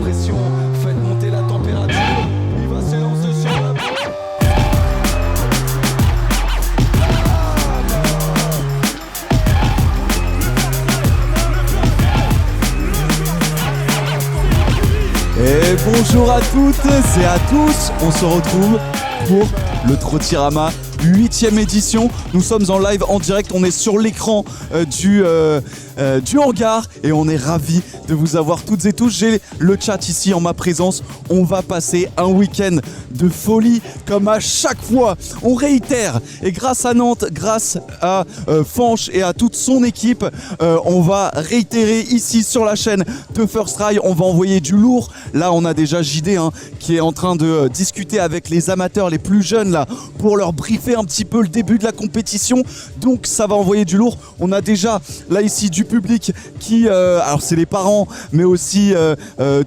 pression, faites monter la température. Il va s'élancer sur la piste. Et bonjour à toutes et à tous, on se retrouve pour le Trottirama 8e édition. Nous sommes en live en direct, on est sur l'écran du hangar et on est ravis de vous avoir toutes et tous. J'ai le chat ici en ma présence. On va passer un week-end de folie comme à chaque fois. On réitère et grâce à Nantes, grâce à Fanche et à toute son équipe, on va réitérer ici sur la chaîne de First Try. On va envoyer du lourd. Là, on a déjà JD qui est en train de discuter avec les amateurs les plus jeunes là pour leur briefer un petit peu le début de la compétition. Donc ça va envoyer du lourd. On a déjà là ici du public qui, alors c'est les parents, mais aussi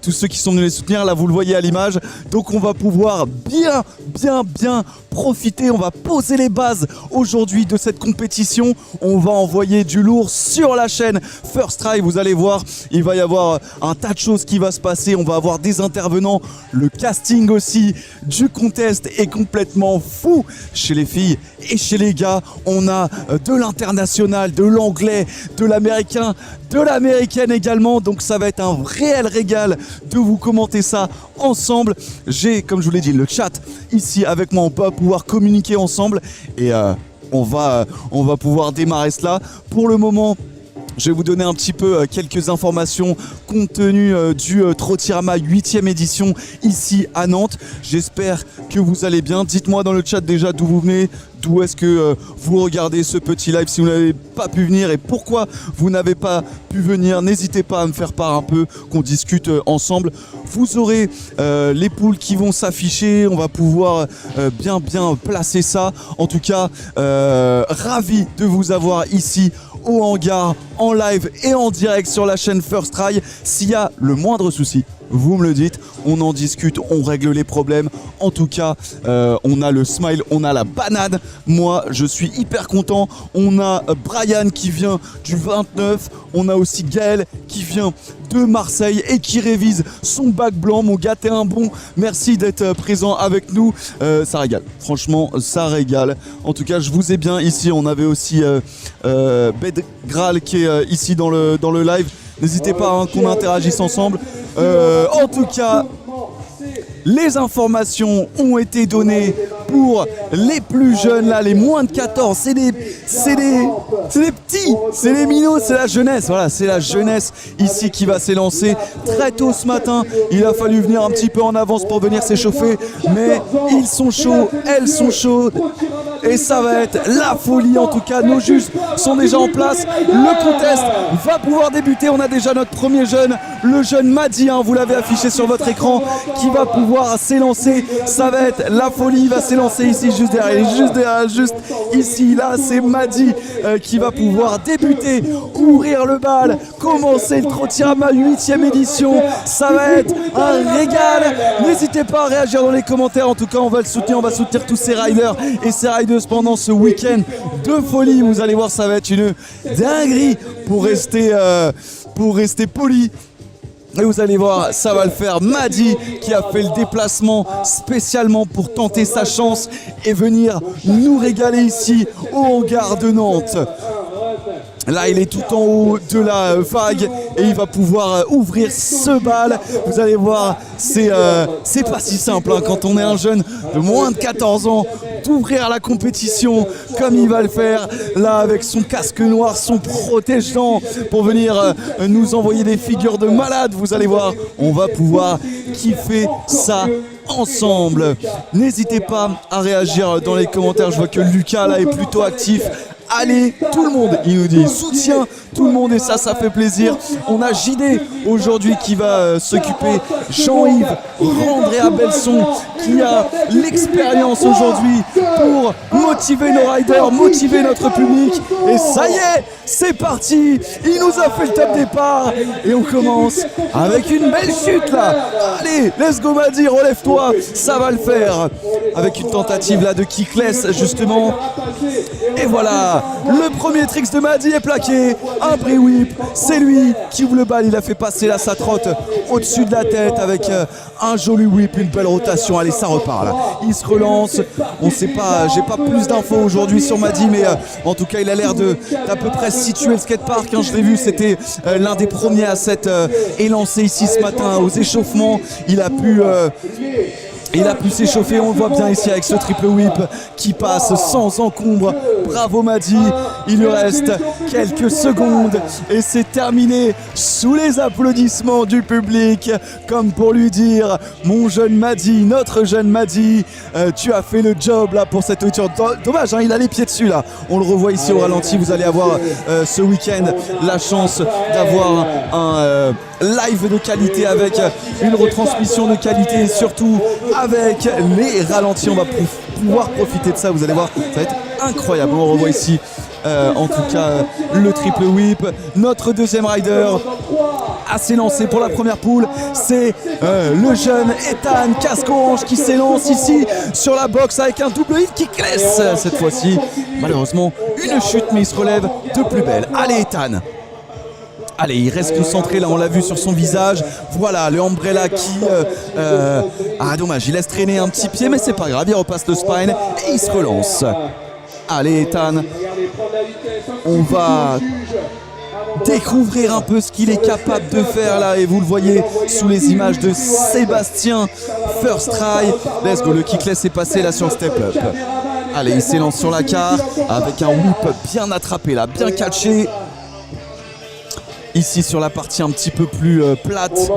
tous ceux qui sont venus les soutenir. Là, vous le voyez à l'image. Donc on va pouvoir bien profiter. On va poser les bases aujourd'hui de cette compétition. On va envoyer du lourd sur la chaîne First Try. Vous allez voir, il va y avoir un tas de choses qui va se passer. On va avoir des intervenants. Le casting aussi du contest est complètement fou chez les filles et chez les gars. On a de l'international, de l'anglais, de l'américain, de l'américaine également. Donc ça va être un réel régal de vous commenter ça ensemble. J'ai, comme je vous l'ai dit, le chat ici avec moi. On peut pouvoir communiquer ensemble et on va pouvoir démarrer cela. Pour le moment, je vais vous donner un petit peu quelques informations compte tenu du Trottirama 8e édition ici à Nantes. J'espère que vous allez bien. Dites-moi dans le chat déjà d'où vous venez, d'où est-ce que vous regardez ce petit live si vous n'avez pas pu venir et pourquoi vous n'avez pas pu venir. N'hésitez pas à me faire part un peu, qu'on discute ensemble. Vous aurez les poules qui vont s'afficher. On va pouvoir bien placer ça. En tout cas, ravi de vous avoir ici au hangar, en live et en direct sur la chaîne First Try. S'il y a le moindre souci, vous me le dites, on en discute, on règle les problèmes. En tout cas, on a le smile, on a la banane. Moi, je suis hyper content. On a Brian qui vient du 29. On a aussi Gaël qui vient de Marseille et qui révise son bac blanc. Mon gars, t'es un bon. Merci d'être présent avec nous. Ça régale. Franchement, ça régale. En tout cas, je vous ai bien ici. On avait aussi Bedgral qui est ici dans le live. N'hésitez pas qu'on interagisse ensemble. En tout cas, les informations ont été données pour les plus jeunes, là, les moins de 14. C'est des petits, c'est les minots, c'est la jeunesse. Voilà, c'est la jeunesse ici qui va s'élancer très tôt ce matin. Il a fallu venir un petit peu en avance pour venir s'échauffer, mais ils sont chauds, elles sont chaudes. Et ça va être la folie. En tout cas, nos juges sont déjà en place. Le contest va pouvoir débuter. On a déjà notre premier jeune, le jeune Madi, vous l'avez affiché sur votre écran, qui va pouvoir s'élancer. Ça va être la folie. Il va s'élancer ici, juste derrière, juste ici. Là, c'est Madi qui va pouvoir débuter, ouvrir le bal, commencer le Trottirama 8e édition. Ça va être un régal. N'hésitez pas à réagir dans les commentaires. En tout cas, on va le soutenir. On va soutenir tous ces riders et ces riders pendant ce week-end de folie. Vous allez voir, ça va être une dinguerie pour rester poli. Et vous allez voir, ça va le faire. Madi qui a fait le déplacement spécialement pour tenter sa chance et venir nous régaler ici au hangar de Nantes. Là, il est tout en haut de la vague et il va pouvoir ouvrir ce bal. Vous allez voir, c'est pas si simple quand on est un jeune de moins de 14 ans d'ouvrir la compétition comme il va le faire là avec son casque noir, son protège-dents pour venir nous envoyer des figures de malades. Vous allez voir, on va pouvoir kiffer ça ensemble. N'hésitez pas à réagir dans les commentaires. Je vois que Lucas là est plutôt actif. Allez, tout le monde, il nous dit soutien, tout le monde, et ça fait plaisir. On a JD aujourd'hui qui va s'occuper, Jean-Yves, Andrea Belson qui a l'expérience aujourd'hui pour motiver nos riders, motiver notre public. Et ça y est, c'est parti, il nous a fait le top départ et on commence avec une belle chute là. Allez, let's go Madi, relève-toi, ça va le faire. Avec une tentative là de kickless justement. Et voilà. voilà, le premier tricks de Madi est plaqué, un pre-whip, c'est lui qui ouvre le bal, il a fait passer là sa trotte au-dessus de la tête avec un joli whip, une belle rotation, allez ça repart là, il se relance, on sait pas, j'ai pas plus d'infos aujourd'hui sur Madi, mais en tout cas il a l'air d'à peu près situer le skatepark, hein, je l'ai vu, c'était l'un des premiers à s'être élancé ici ce matin aux échauffements, il a pu s'échauffer, on le voit bien ici avec ce triple whip qui passe sans encombre. Bravo Madi, il lui reste quelques secondes et c'est terminé sous les applaudissements du public, comme pour lui dire mon jeune Madi, notre jeune Madi, tu as fait le job là pour cette ouverture. Dommage, hein, il a les pieds dessus là, on le revoit ici au ralenti, vous allez avoir ce week-end la chance d'avoir un live de qualité avec une retransmission de qualité et surtout avec les ralentis. On va pouvoir profiter de ça, vous allez voir, ça va être incroyable. On revoit ici en tout cas le triple whip. Notre deuxième rider à s'élancer pour la première poule, c'est le jeune Ethan Casque Orange qui s'élance ici sur la box avec un double hit qui classe cette fois-ci. Malheureusement une chute, mais il se relève de plus belle. Allez Ethan, allez, il reste concentré, là on l'a vu sur son visage. Voilà, le Umbrella qui... ah dommage, il laisse traîner un petit pied, mais c'est pas grave, il repasse le spine et il se relance. Allez Ethan, on va découvrir un peu ce qu'il est capable de faire là, et vous le voyez sous les images de Sébastien. First try, let's go, le kickless est passé là sur le step up. Allez, il s'élance sur la carte avec un whip bien attrapé là, bien catché. Ici sur la partie un petit peu plus plate.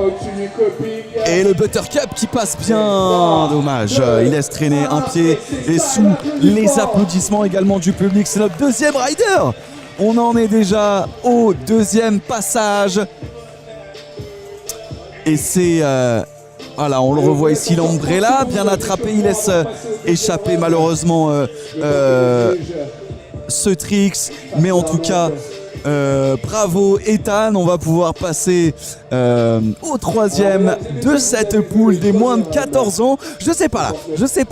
Et le buttercup qui passe bien. Dommage, il laisse traîner un pied. Et sous les applaudissements également du public, c'est notre deuxième rider. On en est déjà au deuxième passage. Et c'est... voilà, on le revoit ici, l'Umbrella bien attrapé. Il laisse échapper malheureusement ce tricks. Mais en tout cas... bravo Ethan, on va pouvoir passer au troisième de cette poule des moins de 14 ans. Je sais pas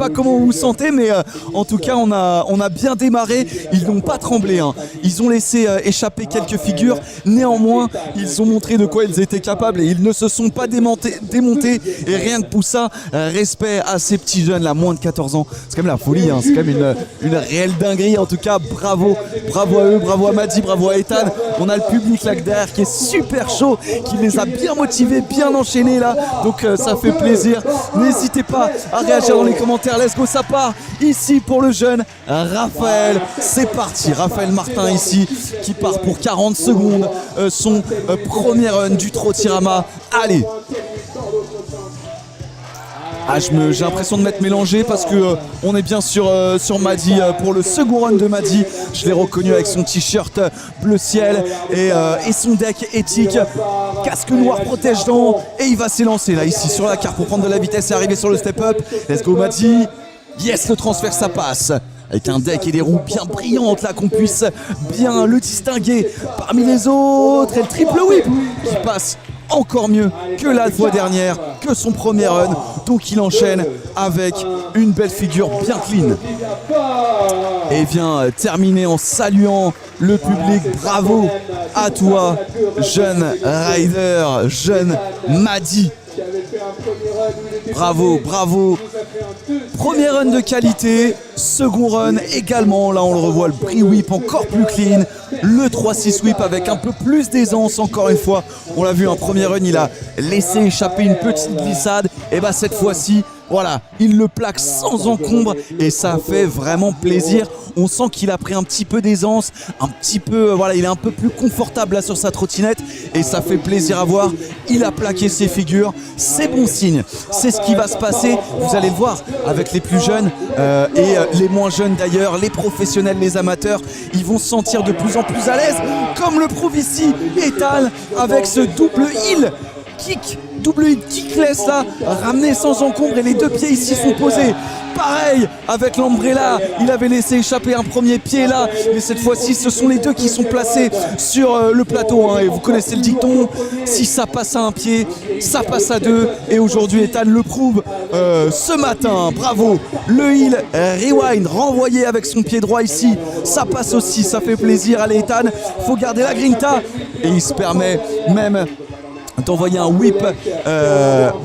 comment vous vous sentez, mais en tout cas on a bien démarré. Ils n'ont pas tremblé, hein. Ils ont laissé échapper quelques figures. Néanmoins, ils ont montré de quoi ils étaient capables et ils ne se sont pas démontés. Et rien que pour ça, respect à ces petits jeunes là, moins de 14 ans. C'est quand même la folie, hein. C'est quand même une réelle dinguerie. En tout cas, bravo à eux, bravo à Madi, bravo à Ethan. On a le public là derrière qui est super chaud, qui les a bien motivés, bien enchaînés là, donc ça fait plaisir. N'hésitez pas à réagir dans les commentaires. Let's go, ça part ici pour le jeune Raphaël. C'est parti, Raphaël Martin ici qui part pour 40 secondes, son premier run du Trottirama. Allez. Ah, j'ai l'impression de m'être mélangé parce que on est bien sur Madi pour le second run de Madi. Je l'ai reconnu avec son t-shirt bleu ciel et son deck éthique. Casque noir protège-dents et il va s'élancer là ici sur la carte pour prendre de la vitesse et arriver sur le step-up. Let's go Madi. Yes, le transfert ça passe. Avec un deck et des roues bien brillantes là, qu'on puisse bien le distinguer parmi les autres. Et le triple whip qui passe encore mieux que la fois dernière, que son premier run. Donc il enchaîne avec une belle figure bien clean. Et vient terminer en saluant le public. Bravo à toi, jeune rider, jeune Madi. Bravo. Premier run de qualité, second run également. Là on le revoit, le pre-whip encore plus clean. Le 3-6 whip avec un peu plus d'aisance encore une fois. On l'a vu, un premier run, il a laissé échapper une petite glissade. Et bah cette fois-ci, voilà, il le plaque sans encombre et ça fait vraiment plaisir. On sent qu'il a pris un petit peu d'aisance, un petit peu, voilà, il est un peu plus confortable là sur sa trottinette et ça fait plaisir à voir. Il a plaqué ses figures, c'est bon signe. C'est ce qui va se passer, vous allez le voir avec les plus jeunes et les moins jeunes d'ailleurs, les professionnels, les amateurs, ils vont se sentir de plus en plus à l'aise, comme le prouve ici Ethan avec ce double heel kick, double hit kickless là, ramené sans encombre et les deux pieds ici sont posés. Pareil avec l'Umbrella, il avait laissé échapper un premier pied là, mais cette fois-ci ce sont les deux qui sont placés sur le plateau, hein, et vous connaissez le dicton, si ça passe à un pied, ça passe à deux, et aujourd'hui Ethan le prouve ce matin. Bravo, le heel rewind renvoyé avec son pied droit ici, ça passe aussi, ça fait plaisir. Allez Ethan, faut garder la grinta, et il se permet même d'envoyer un whip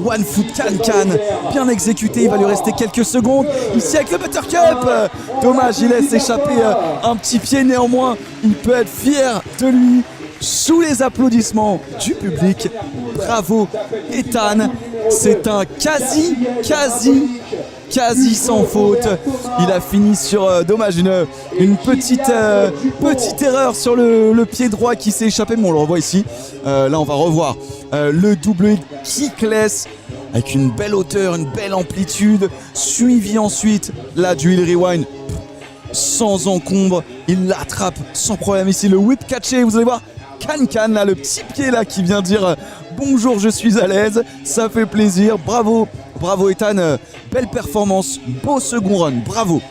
one foot can bien exécuté. Il va lui rester quelques secondes ici avec le buttercup. Dommage, il laisse échapper un petit pied, néanmoins il peut être fier de lui sous les applaudissements du public. Bravo Ethan, c'est un quasi sans faute. Il a fini sur, dommage, une petite erreur sur le pied droit qui s'est échappé, mais on le revoit ici. Là on va revoir le double hit kickless avec une belle hauteur, une belle amplitude, suivi ensuite là du heel rewind sans encombre. Il l'attrape sans problème ici, le whip catché, vous allez voir can là, le petit pied là qui vient dire bonjour, je suis à l'aise, ça fait plaisir. Bravo Ethan, belle performance, beau second run, bravo.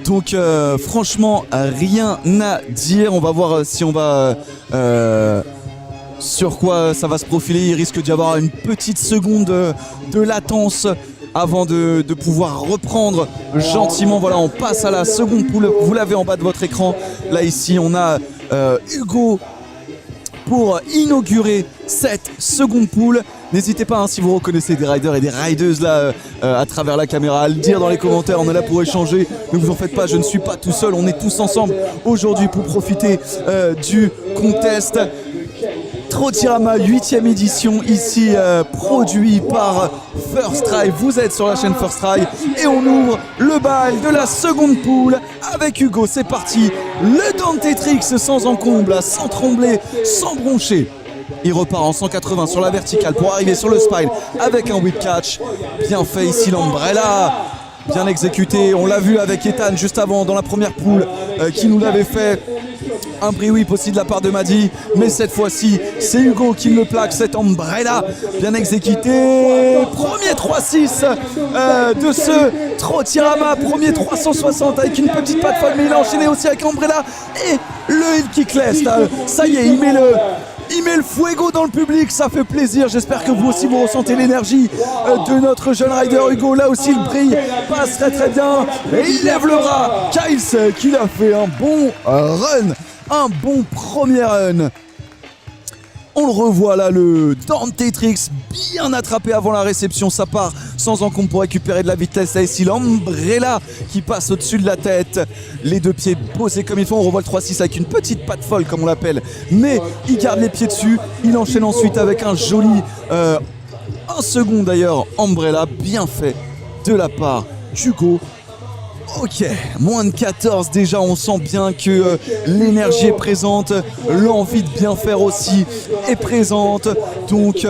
Donc franchement rien à dire. On va voir si on va sur quoi ça va se profiler. Il risque d'y avoir une petite seconde de latence avant de pouvoir reprendre gentiment. Voilà, on passe à la seconde poule, vous l'avez en bas de votre écran. Là ici on a Hugo pour inaugurer cette seconde poule. N'hésitez pas, hein, si vous reconnaissez des riders et des rideuses là à travers la caméra, à le dire dans les commentaires. On est là pour échanger, ne vous en faites pas, je ne suis pas tout seul, on est tous ensemble aujourd'hui pour profiter du contest. Trotirama 8ème édition ici, produit par First Try. Vous êtes sur la chaîne First Try et on ouvre le bal de la seconde poule avec Hugo. C'est parti, le Dante Tricks sans encombre, sans trembler, sans broncher. Il repart en 180 sur la verticale pour arriver sur le spine avec un whip catch. Bien fait ici l'Umbrella, bien exécuté. On l'a vu avec Ethan juste avant dans la première poule qui nous l'avait fait. Un bris whip aussi de la part de Madi, mais cette fois-ci c'est Hugo qui le plaque, cette Umbrella bien exécuté. Premier 3-6 de ce Trotirama, premier 360 avec une petite patte folle, mais il a enchaîné aussi avec Umbrella et le hit kickless. Ça y est, il met le fuego dans le public, ça fait plaisir. J'espère que vous aussi vous ressentez l'énergie de notre jeune rider Hugo. Là aussi le brille passe très bien et il lève le bras car il sait qu'il a fait un bon run, un bon premier run. On le revoit là, le Dante Tricks bien attrapé avant la réception. Ça part sans encombre pour récupérer de la vitesse. Là ici l'Umbrella qui passe au-dessus de la tête. Les deux pieds posés comme il faut. On revoit le 3-6 avec une petite patte folle comme on l'appelle. Mais il garde les pieds dessus. Il enchaîne ensuite avec un joli un second d'ailleurs Umbrella. Bien fait de la part d'Hugo. Ok, moins de 14 déjà, on sent bien que l'énergie est présente, l'envie de bien faire aussi est présente, donc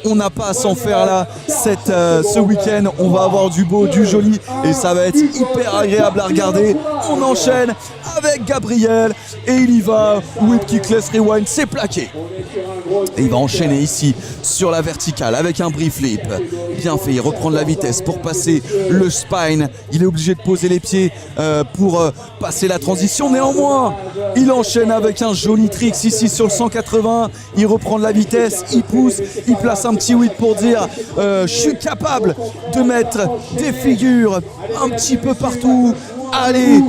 on n'a pas à s'en faire là. Ce week-end, on va avoir du beau, du joli et ça va être hyper agréable à regarder. On enchaîne avec Gabriel et il y va, whip kickless rewind, c'est plaqué. Et il va enchaîner ici sur la verticale avec un brief flip. Bien fait, il reprend de la vitesse pour passer le spine. Il est obligé de poser les pieds pour passer la transition. Néanmoins, il enchaîne avec un joli tricks ici sur le 180. Il reprend de la vitesse, il pousse, il place un petit whip pour dire je suis capable de mettre des figures un petit peu partout. Allez,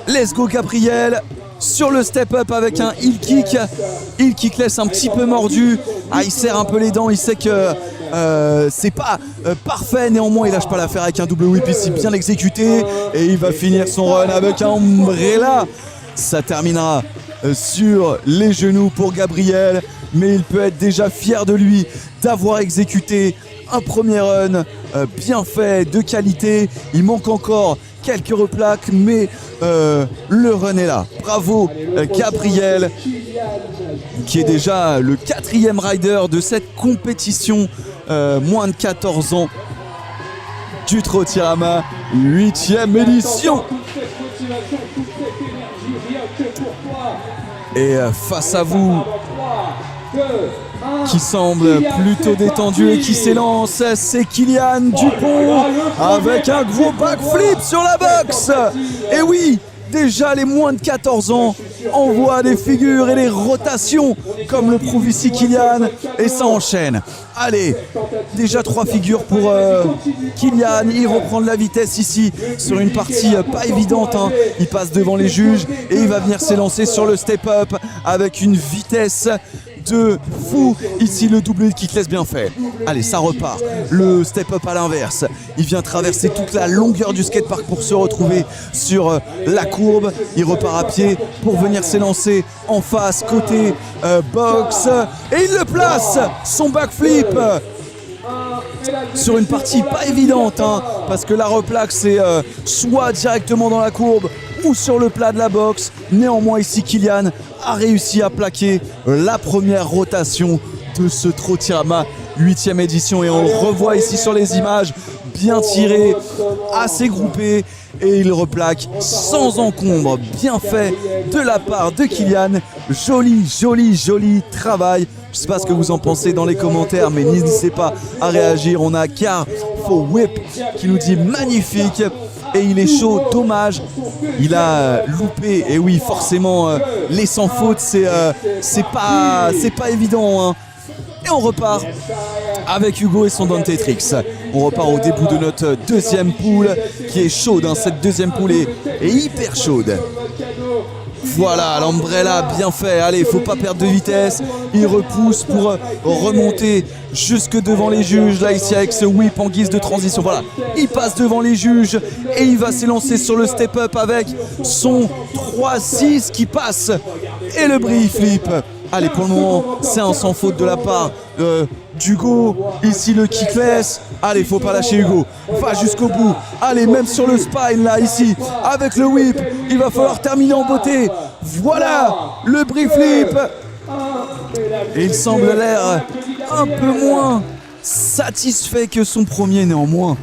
let's go Gabriel. Sur le step up avec un heel kick laisse un petit peu mordu. Ah, il serre un peu les dents, il sait que c'est pas parfait, néanmoins il lâche pas l'affaire avec un double whip ici bien exécuté et il va finir son run avec un Umbrella. Ça terminera sur les genoux pour Gabriel, mais il peut être déjà fier de lui d'avoir exécuté un premier run bien fait, de qualité. Il manque encore quelques replaques, mais le run est là. Bravo Gabriel, qui est déjà le 4e rider de cette compétition, moins de 14 ans, du Trotirama 8ème édition. Et face à vous, qui semble plutôt détendu et qui s'élance. C'est Kylian Dupont avec un gros backflip sur la boxe. Et oui, déjà les moins de 14 ans envoient des figures et des rotations comme le prouve ici Kylian, et ça enchaîne. Allez, déjà 3 figures pour Kylian. Il reprend de la vitesse ici sur une partie pas évidente, hein. Il passe devant les juges et il va venir s'élancer sur le step-up avec une vitesse de fou. Ici le doublé qui te laisse bien fait. Allez, ça repart. Le step-up à l'inverse. Il vient traverser toute la longueur du skatepark pour se retrouver sur la courbe. Il repart à pied pour venir s'élancer en face, côté box. Et il le place. Son backflip sur une partie pas évidente, hein, parce que la replaque c'est soit directement dans la courbe ou sur le plat de la boxe. Néanmoins ici Kylian a réussi à plaquer la première rotation de ce Trotirama 8e édition, et on le revoit ici sur les images, bien tiré, assez groupé, et il replaque sans encombre. Bien fait de la part de Kylian. Joli travail. Je ne sais pas ce que vous en pensez dans les commentaires, mais n'hésitez pas à réagir. On a Car for Whip qui nous dit magnifique. Et il est chaud, dommage, il a loupé. Et oui, forcément, les sans faute, c'est pas évident, hein. Et on repart avec Hugo et son Dante Tricks. On repart au début de notre deuxième poule qui est chaude, hein. Cette deuxième poule est hyper chaude. Voilà, l'Umbrella, bien fait. Allez, faut pas perdre de vitesse. Il repousse pour remonter jusque devant les juges. Là, ici, avec ce whip en guise de transition. Voilà, il passe devant les juges et il va s'élancer sur le step-up avec son 3-6 qui passe. Et le brie flip. Allez, pour le moment, c'est un sans faute de la part d'Hugo. Ici, le kickless. Allez, faut pas lâcher Hugo. Va jusqu'au bout. Allez, même sur le spine, là, ici, avec le whip. Il va falloir terminer en beauté. Voilà, le brie flip. Et il semble l'air un peu moins satisfait que son premier, néanmoins.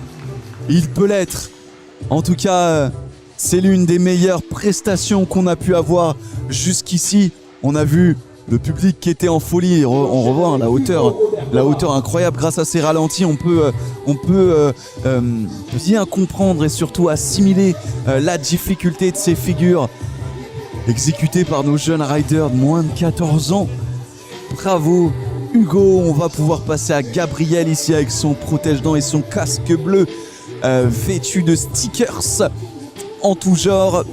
Il peut l'être. En tout cas, c'est l'une des meilleures prestations qu'on a pu avoir jusqu'ici. On a vu le public qui était en folie. On revoit, hein, la hauteur incroyable. Grâce à ces ralentis, on peut bien comprendre et surtout assimiler la difficulté de ces figures exécutées par nos jeunes riders de moins de 14 ans. Bravo Hugo. On va pouvoir passer à Gabriel ici avec son protège-dents et son casque bleu vêtu de stickers en tout genre.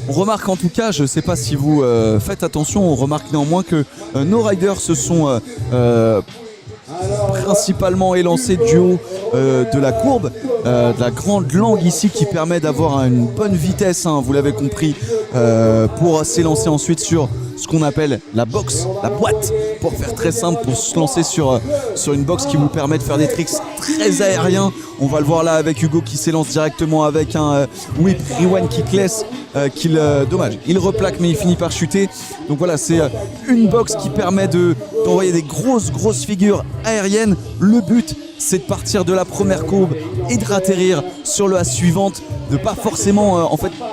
On remarque en tout cas, je ne sais pas si vous faites attention, on remarque néanmoins que nos riders se sont principalement élancés du haut de la courbe, de la grande langue ici qui permet d'avoir une bonne vitesse, hein, vous l'avez compris, pour s'élancer ensuite sur ce qu'on appelle la box, la boîte, pour faire très simple, pour se lancer sur une box qui vous permet de faire des tricks très aériens. On va le voir là avec Hugo qui s'élance directement avec un whip rewind kickless. Dommage, il replaque mais il finit par chuter. Donc voilà, c'est une box qui permet d'envoyer des grosses figures aériennes. Le but, c'est de partir de la première courbe et de ratterrir sur la suivante, de pas forcément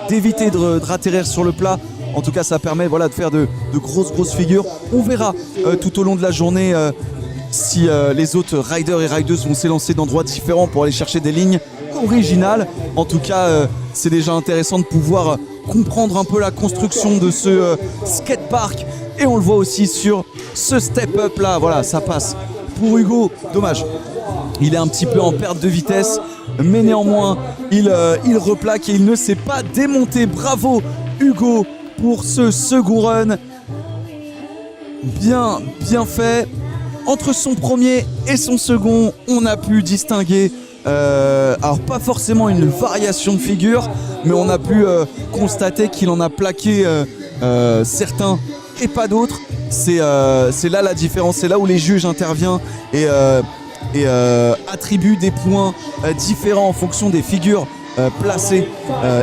d'éviter de ratterrir sur le plat. En tout cas, ça permet de faire de grosses figures. On verra tout au long de la journée si les autres riders et rideuses vont s'élancer d'endroits différents pour aller chercher des lignes originales. En tout cas, c'est déjà intéressant de pouvoir comprendre un peu la construction de ce skatepark. Et on le voit aussi sur ce step-up là. Voilà, ça passe. Pour Hugo, dommage. Il est un petit peu en perte de vitesse, mais néanmoins, il replaque et il ne s'est pas démonté. Bravo Hugo pour ce second run. Bien fait. Entre son premier et son second, on a pu distinguer, alors pas forcément une variation de figure, mais on a pu constater qu'il en a plaqué certains et pas d'autres. C'est là la différence, c'est là où les juges interviennent et attribuent des points différents en fonction des figures placées.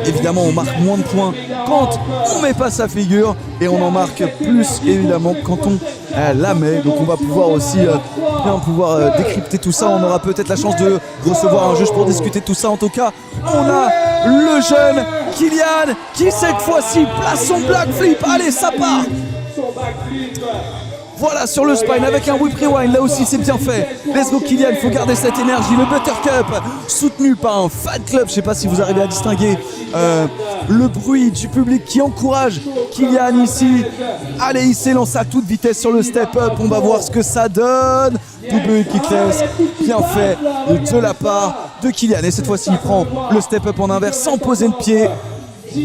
Évidemment, on marque moins de points quand on met pas sa figure et on en marque plus évidemment quand on la met. Donc on va pouvoir aussi bien pouvoir décrypter tout ça. On aura peut-être la chance de recevoir un juge pour discuter de tout ça. En tout cas, on a le jeune Kylian qui cette fois-ci place son backflip. Allez, ça part. Voilà, sur le spine avec un whip rewind, là aussi c'est bien fait. Let's go Kylian, il faut garder cette énergie. Le Buttercup soutenu par un fan club. Je sais pas si vous arrivez à distinguer le bruit du public qui encourage Kylian ici. Allez, il s'élance à toute vitesse sur le step up. On va voir ce que ça donne. Double kickless, bien fait de la part de Kylian. Et cette fois-ci, il prend le step up en inverse sans poser le pied.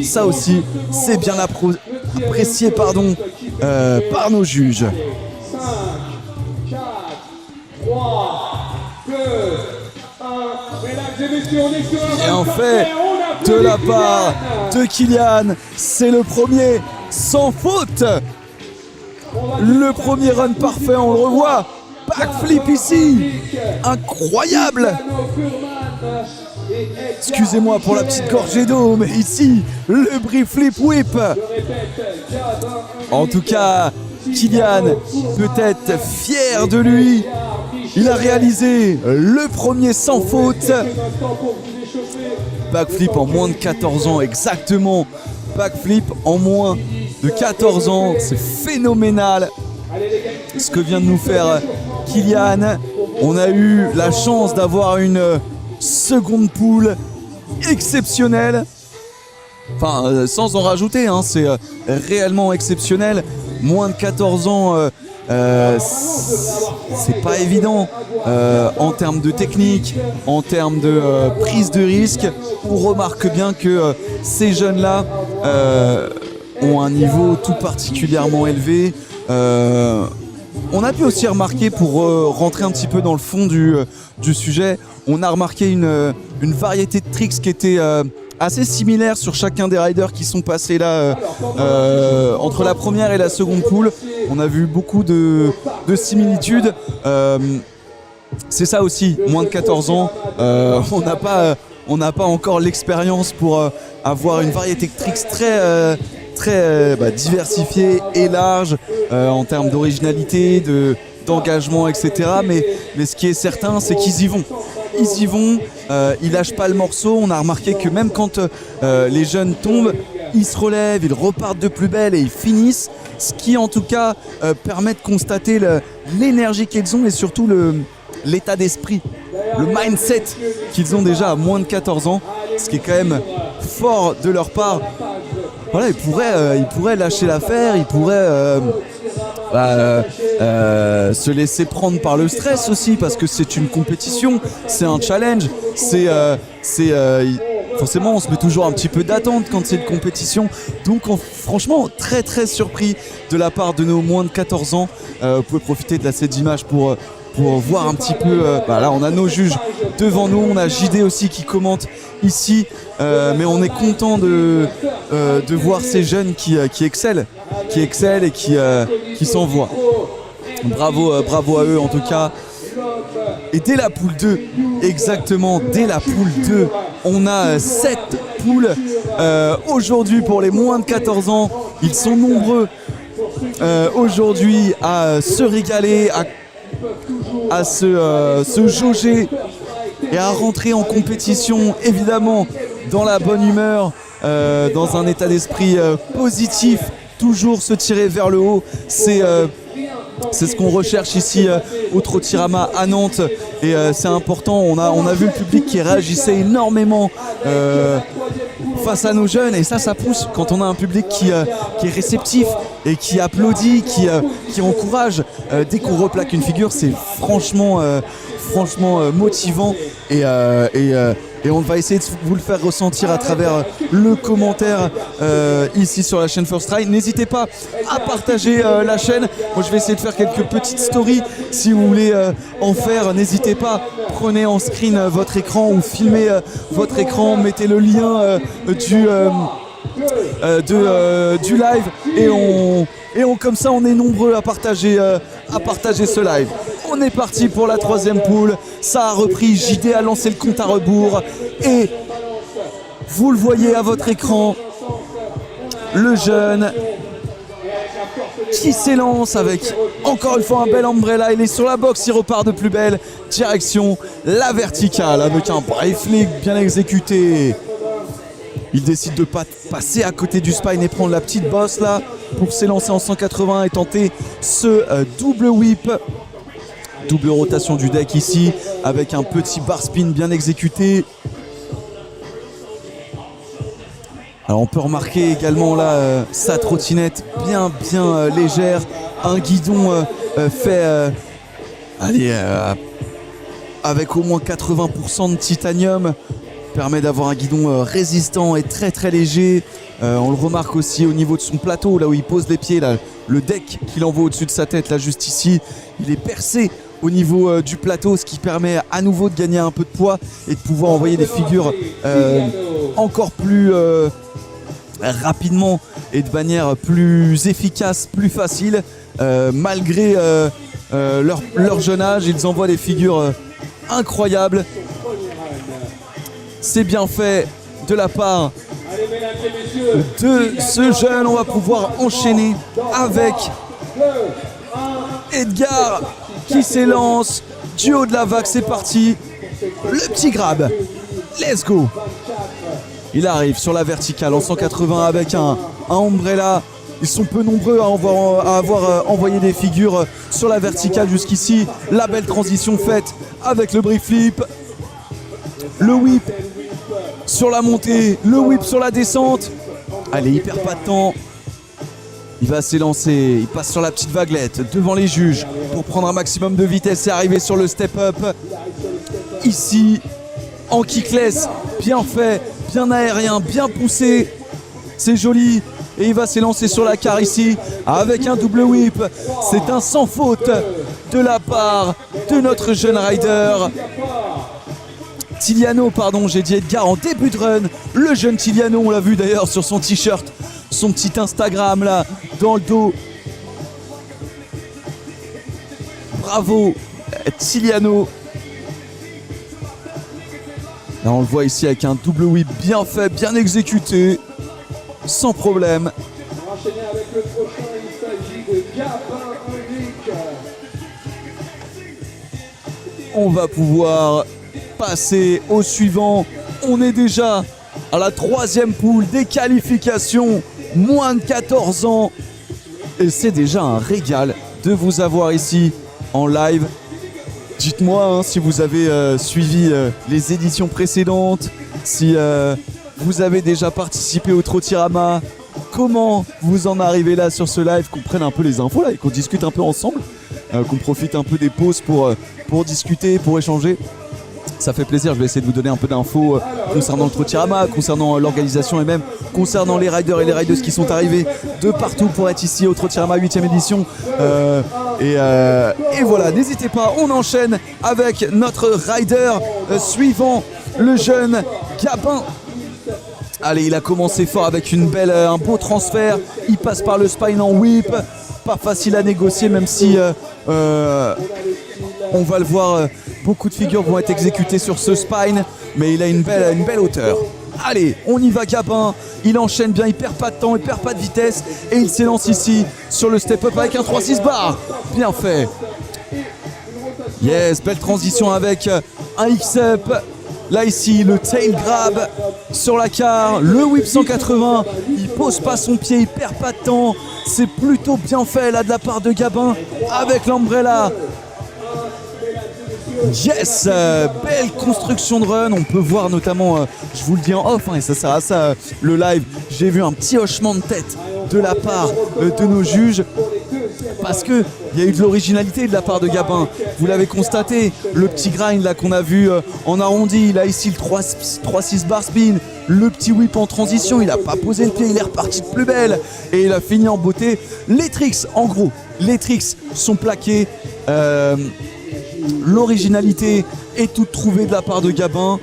Ça aussi, c'est bien apprécié par nos juges. 5, 4, 3, 2, 1. Mesdames et messieurs, on est sur un Bien fait de la part de Kylian. C'est le premier sans faute. Le premier run parfait, on le revoit. Backflip ici. Incroyable. Excusez-moi pour la petite gorgée d'eau, mais ici, le brief flip whip. En tout cas, Kylian peut être fier de lui. Il a réalisé le premier sans faute. Backflip en moins de 14 ans, exactement. Backflip en moins de 14 ans, c'est phénoménal. Ce que vient de nous faire Kylian. On a eu la chance d'avoir une seconde poule exceptionnelle. Enfin, sans en rajouter, hein, c'est réellement exceptionnel. Moins de 14 ans, c'est pas évident en termes de technique, en termes de prise de risque. On remarque bien que ces jeunes-là ont un niveau tout particulièrement élevé. On a pu aussi remarquer, pour rentrer un petit peu dans le fond du sujet, on a remarqué une variété de tricks qui était assez similaire sur chacun des riders qui sont passés là entre la première et la seconde poule. On a vu beaucoup de similitudes. C'est ça aussi, moins de 14 ans, on n'a pas encore l'expérience pour avoir une variété de tricks très diversifiée et large en termes d'originalité, d'engagement, etc. Mais ce qui est certain, c'est qu'ils y vont. Ils lâchent pas le morceau. On a remarqué que même quand les jeunes tombent, ils se relèvent, ils repartent de plus belle et ils finissent. Ce qui en tout cas permet de constater l'énergie qu'ils ont et surtout l'état d'esprit, le mindset qu'ils ont déjà à moins de 14 ans. Ce qui est quand même fort de leur part. Voilà, ils pourraient lâcher l'affaire, ils pourraient se laisser prendre par le stress aussi, parce que c'est une compétition, c'est un challenge, forcément on se met toujours un petit peu d'attente quand c'est une compétition, donc franchement très très surpris de la part de nos moins de 14 ans. Vous pouvez profiter de cette image pour voir un petit peu, là on a nos juges devant nous, on a JD aussi qui commente ici, mais on est content de voir ces jeunes qui excellent et qui s'envoient. Bravo à eux en tout cas. Et dès la poule 2, exactement, dès la poule 2, on a 7 poules aujourd'hui pour les moins de 14 ans. Ils sont nombreux aujourd'hui à se régaler, à se jauger et à rentrer en compétition, évidemment dans la bonne humeur, dans un état d'esprit positif, toujours se tirer vers le haut. C'est ce qu'on recherche ici au Trottirama à Nantes, et c'est important. On a vu le public qui réagissait énormément face à nos jeunes, et ça pousse quand on a un public qui est réceptif et qui applaudit, qui encourage. Dès qu'on replaque une figure, c'est franchement motivant, et on va essayer de vous le faire ressentir à travers le commentaire ici sur la chaîne First Try. N'hésitez pas à partager la chaîne. Moi je vais essayer de faire quelques petites stories. Si vous voulez en faire, n'hésitez pas. Prenez en screen votre écran ou filmez votre écran. Mettez le lien du live, et comme ça on est nombreux à partager ce live. On est parti pour la troisième poule. Ça a repris, JD a lancé le compte à rebours, et vous le voyez à votre écran, le jeune qui s'élance avec encore une fois un bel umbrella. Il est sur la box, il repart de plus belle, direction la verticale avec un brave flick bien exécuté. Il décide de pas passer à côté du spine et prendre la petite bosse là pour s'élancer en 180 et tenter ce double whip. Double rotation du deck ici avec un petit bar spin bien exécuté. Alors on peut remarquer également là sa trottinette bien légère. Un guidon fait avec au moins 80% de titanium. Permet d'avoir un guidon résistant et très léger. On le remarque aussi au niveau de son plateau, là où il pose les pieds, là, le deck qu'il envoie au-dessus de sa tête, là juste ici, il est percé au niveau du plateau, ce qui permet à nouveau de gagner un peu de poids et de pouvoir envoyer des figures encore plus rapidement et de manière plus efficace, plus facile. Malgré leur jeune âge, ils envoient des figures incroyables. C'est bien fait de la part de ce jeune. On va pouvoir enchaîner avec Edgar qui s'élance du haut de la vague. C'est parti. Le petit grab. Let's go. Il arrive sur la verticale en 180 avec un umbrella. Ils sont peu nombreux à avoir envoyé des figures sur la verticale jusqu'ici. La belle transition faite avec le brief flip. Le whip sur la montée, le whip sur la descente. Allez, il perd pas de temps. Il va s'élancer, il passe sur la petite vaguelette devant les juges pour prendre un maximum de vitesse et arriver sur le step-up. Ici, en kickless, bien fait, bien aérien, bien poussé. C'est joli. Et il va s'élancer sur la carre ici avec un double whip. C'est un sans faute de la part de notre jeune rider. Tiliano, pardon, j'ai dit Edgar en début de run. Le jeune Tiliano, on l'a vu d'ailleurs sur son t-shirt, son petit Instagram là, dans le dos. Bravo, Tiliano. Là, on le voit ici avec un double whip bien fait, bien exécuté, sans problème. On va enchaîner avec le prochain, il s'agit de Gabin Henrique. On va pouvoir passer au suivant. On est déjà à la 3e poule des qualifications, moins de 14 ans. Et c'est déjà un régal de vous avoir ici en live. Dites-moi si vous avez suivi les éditions précédentes, si vous avez déjà participé au Trottirama, comment vous en arrivez là sur ce live, qu'on prenne un peu les infos là et qu'on discute un peu ensemble, qu'on profite un peu des pauses pour discuter, pour échanger. Ça fait plaisir, je vais essayer de vous donner un peu d'infos concernant le Trottirama, concernant l'organisation et même concernant les riders et les riders qui sont arrivés de partout pour être ici au Trottirama 8e édition. Et voilà, n'hésitez pas, on enchaîne avec notre rider suivant, le jeune Gabin. Allez, il a commencé fort avec un beau transfert. Il passe par le spine en whip. Pas facile à négocier, même si on va le voir, beaucoup de figures vont être exécutées sur ce spine, mais il a une belle hauteur. Allez, on y va Gabin, il enchaîne bien, il perd pas de temps, il perd pas de vitesse et il s'élance ici sur le step-up avec un 3-6 bar. Bien fait. Yes, belle transition avec un X-up. Là ici, le tail grab sur la carre, le whip 180, il pose pas son pied, il perd pas de temps. C'est plutôt bien fait là de la part de Gabin avec l'umbrella. Yes, belle construction de run. On peut voir notamment, je vous le dis en off, et ça sert à ça le live, j'ai vu un petit hochement de tête de la part de nos juges. Parce qu'il y a eu de l'originalité de la part de Gabin. Vous l'avez constaté, le petit grind là qu'on a vu en arrondi. Là ici le 3-6 bar spin. Le petit whip en transition. Il n'a pas posé le pied, il est reparti de plus belle. Et il a fini en beauté. Les tricks, en gros, les tricks sont plaqués. L'originalité est toute trouvée de la part de Gabin.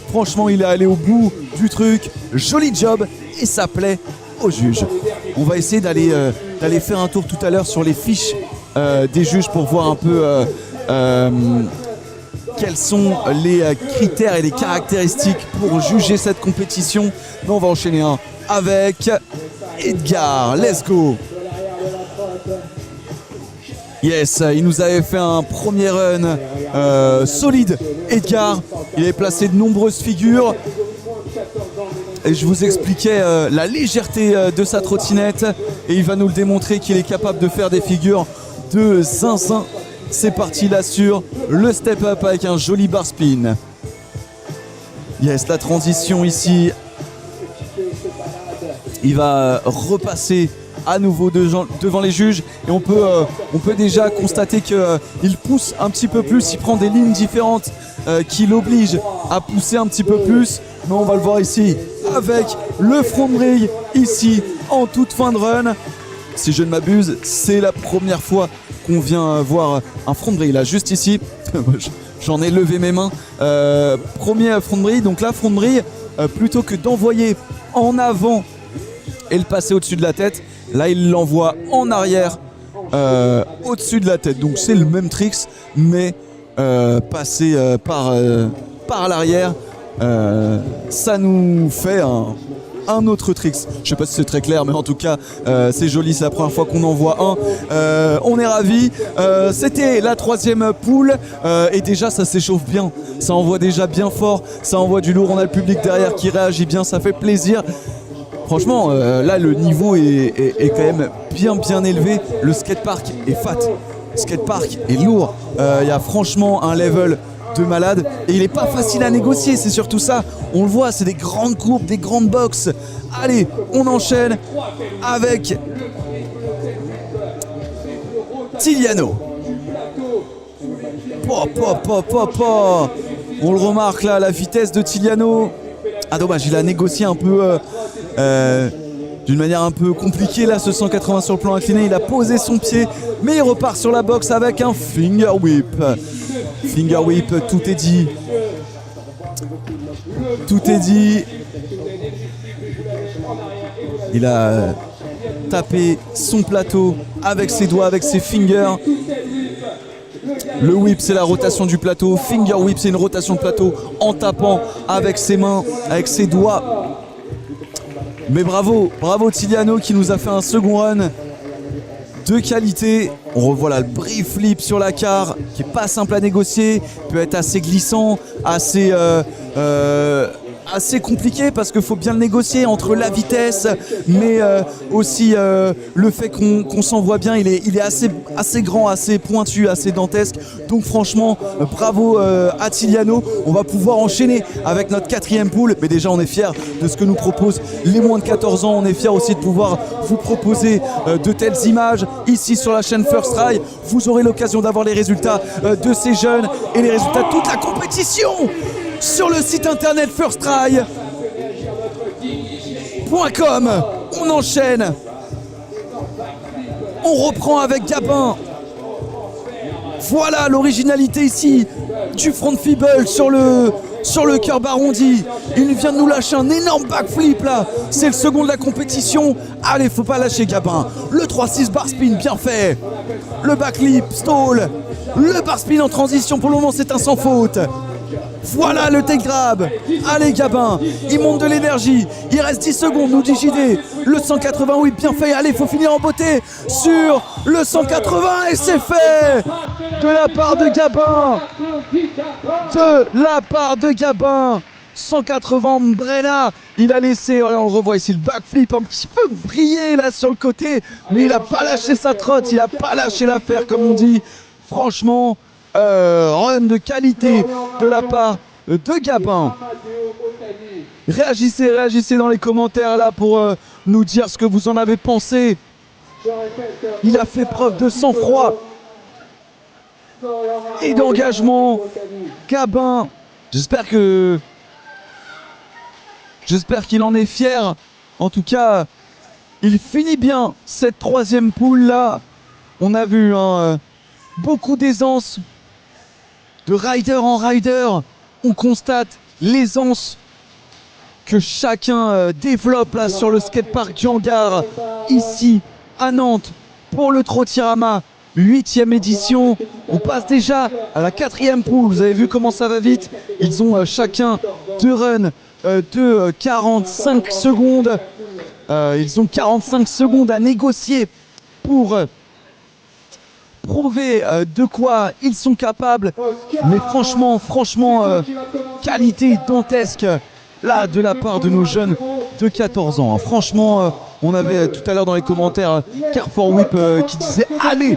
Franchement, il est allé au bout du truc. Joli job et ça plaît aux juges. On va essayer d'aller faire un tour tout à l'heure sur les fiches des juges pour voir un peu quels sont les critères et les caractéristiques pour juger cette compétition. Mais on va enchaîner avec Edgar. Let's go. Yes, il nous avait fait un premier run solide. Edgar, il avait placé de nombreuses figures. et je vous expliquais la légèreté de sa trottinette et il va nous le démontrer qu'il est capable de faire des figures de zinzin. C'est parti là sur le step-up avec un joli bar spin. Yes, la transition ici. Il va repasser à nouveau devant les juges et on peut déjà constater qu'il pousse un petit peu plus, il prend des lignes différentes qui l'obligent à pousser un petit peu plus, mais on va le voir ici avec le front brille ici en toute fin de run. Si je ne m'abuse, c'est la première fois qu'on vient voir un front brille là, juste ici. J'en ai levé mes mains. Premier front brille, donc là front brille, plutôt que d'envoyer en avant et le passer au-dessus de la tête, là il l'envoie en arrière au-dessus de la tête. Donc c'est le même tricks, mais passer par l'arrière, ça nous fait un autre tricks. Je sais pas si c'est très clair, mais en tout cas c'est joli, c'est la première fois qu'on en voit un. On est ravis. C'était la troisième poule et déjà ça s'échauffe bien, ça envoie déjà bien fort, ça envoie du lourd, on a le public derrière qui réagit bien, ça fait plaisir. Franchement, là, le niveau est quand même bien élevé. Le skatepark est fat. Le skatepark est lourd. Il y a franchement un level de malade. Et il n'est pas facile à négocier, c'est surtout ça. On le voit, c'est des grandes courbes, des grandes boxes. Allez, on enchaîne avec Tiliano. On le remarque là, la vitesse de Tiliano. Ah dommage, il a négocié un peu d'une manière un peu compliquée là, ce 180 sur le plan incliné. Il a posé son pied, mais il repart sur la boxe avec un finger whip. Finger whip, tout est dit. Tout est dit. Il a tapé son plateau avec ses doigts, avec ses fingers. Le whip, c'est la rotation du plateau. Finger whip, c'est une rotation de plateau en tapant avec ses mains, avec ses doigts. Mais bravo Tiliano qui nous a fait un second run de qualité. On revoit là le brief flip sur la carre qui est pas simple à négocier, peut être assez glissant, assez compliqué parce qu'il faut bien le négocier entre la vitesse mais aussi le fait qu'on s'envoie bien. Il est assez grand, assez pointu, assez dantesque. Donc franchement bravo à Tiliano. On va pouvoir enchaîner avec notre quatrième pool, mais déjà on est fiers de ce que nous proposent les moins de 14 ans. On est fiers aussi de pouvoir vous proposer de telles images ici sur la chaîne First Try. Vous aurez l'occasion d'avoir les résultats de ces jeunes et les résultats de toute la compétition sur le site internet firsttry.com. On enchaîne. On reprend avec Gabin. Voilà l'originalité ici du front feeble sur le curb arrondi. Il vient de nous lâcher un énorme backflip là. C'est le second de la compétition. Allez, faut pas lâcher Gabin. Le 3-6 bar spin bien fait. Le backflip, stall. Le bar spin en transition. Pour le moment, c'est un sans faute. Voilà le take grab. Allez Gabin, il monte de l'énergie. Il reste 10 secondes, nous dit JD. Le 188 bien fait. Allez, faut finir en beauté sur le 180 et c'est fait. De la part de Gabin. De la part de Gabin. 180 Umbrella. Il a laissé, on revoit ici le backflip un petit peu briller là sur le côté. Mais il a pas lâché sa trotte. Il a pas lâché l'affaire comme on dit. Franchement, run de qualité de la part de Gabin. Réagissez dans les commentaires là pour nous dire ce que vous en avez pensé. Il a fait preuve de sang-froid et d'engagement. Gabin, j'espère qu'il en est fier. En tout cas, il finit bien cette troisième poule là. On a vu beaucoup d'aisance. De rider en rider, on constate l'aisance que chacun développe là sur le skatepark du hangar, ici à Nantes, pour le Trottirama, 8e édition. On passe déjà à la 4e poule, vous avez vu comment ça va vite. Ils ont chacun deux runs de 45 secondes. Ils ont 45 secondes à négocier pour prouver de quoi ils sont capables. Mais franchement, qualité dantesque. là de la part de nos jeunes de 14 ans. Franchement, on avait tout à l'heure dans les commentaires Carrefour Whip qui disait allez,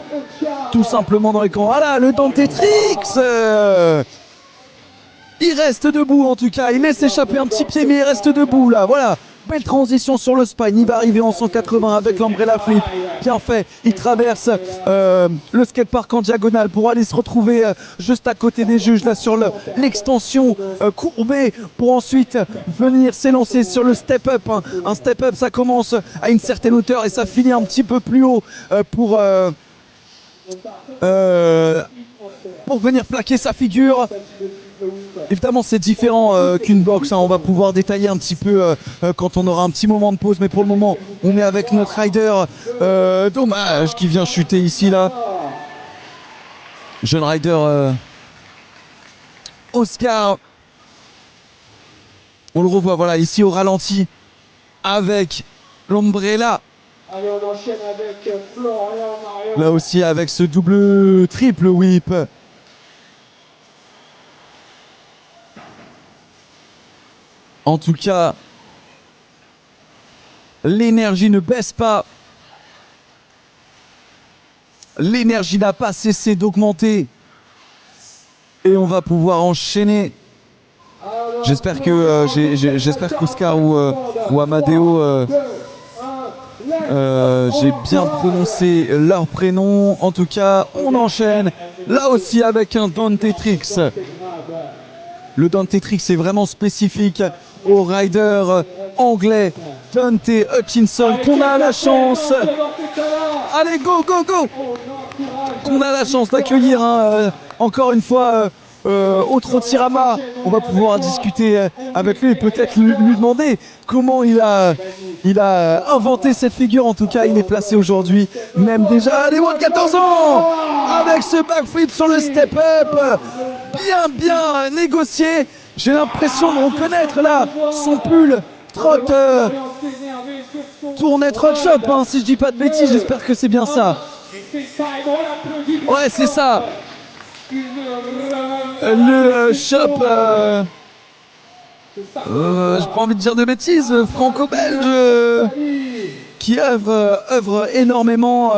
tout simplement dans les camps. Voilà le Dantetrix. Il reste debout en tout cas, il laisse échapper un petit pied mais il reste debout là, voilà. Belle transition sur le spine, il va arriver en 180 avec l'Umbrella Flip. Bien fait, il traverse le skatepark en diagonale pour aller se retrouver juste à côté des juges là sur l'extension courbée pour ensuite venir s'élancer sur le step-up. Un step-up, ça commence à une certaine hauteur et ça finit un petit peu plus haut pour venir plaquer sa figure. Évidemment c'est différent qu'une boxe, hein. On va pouvoir détailler un petit peu quand on aura un petit moment de pause, mais pour le moment on est avec notre rider dommage qui vient chuter ici là. Jeune rider Oscar, on le revoit voilà ici au ralenti avec l'Umbrella. Allez, on enchaîne avec Florian Marion. Là aussi avec ce double triple whip. En tout cas, l'énergie ne baisse pas. L'énergie n'a pas cessé d'augmenter. Et on va pouvoir enchaîner. J'espère que j'espère qu'Oscar ou Amadeo j'ai bien prononcé leur prénom. En tout cas, on enchaîne là aussi avec un Dantetrix. Le Dantetrix est vraiment spécifique au rider anglais Dante Hutchinson qu'on a la chance. Allez, go, go, go! Qu'on a la chance d'accueillir encore une fois au Trottirama. On va pouvoir discuter avec lui et peut-être lui demander comment il a inventé cette figure. En tout cas, il est placé aujourd'hui, même déjà les moins de 14 ans, avec ce backflip sur le step-up. Bien négocié. J'ai l'impression de reconnaître là son pull Trot Tournette Trot Shop, hein, si je dis pas de bêtises, j'espère que c'est bien ça. Ouais, c'est ça. Le shop, j'ai pas envie de dire de bêtises, franco-belge, qui œuvre énormément.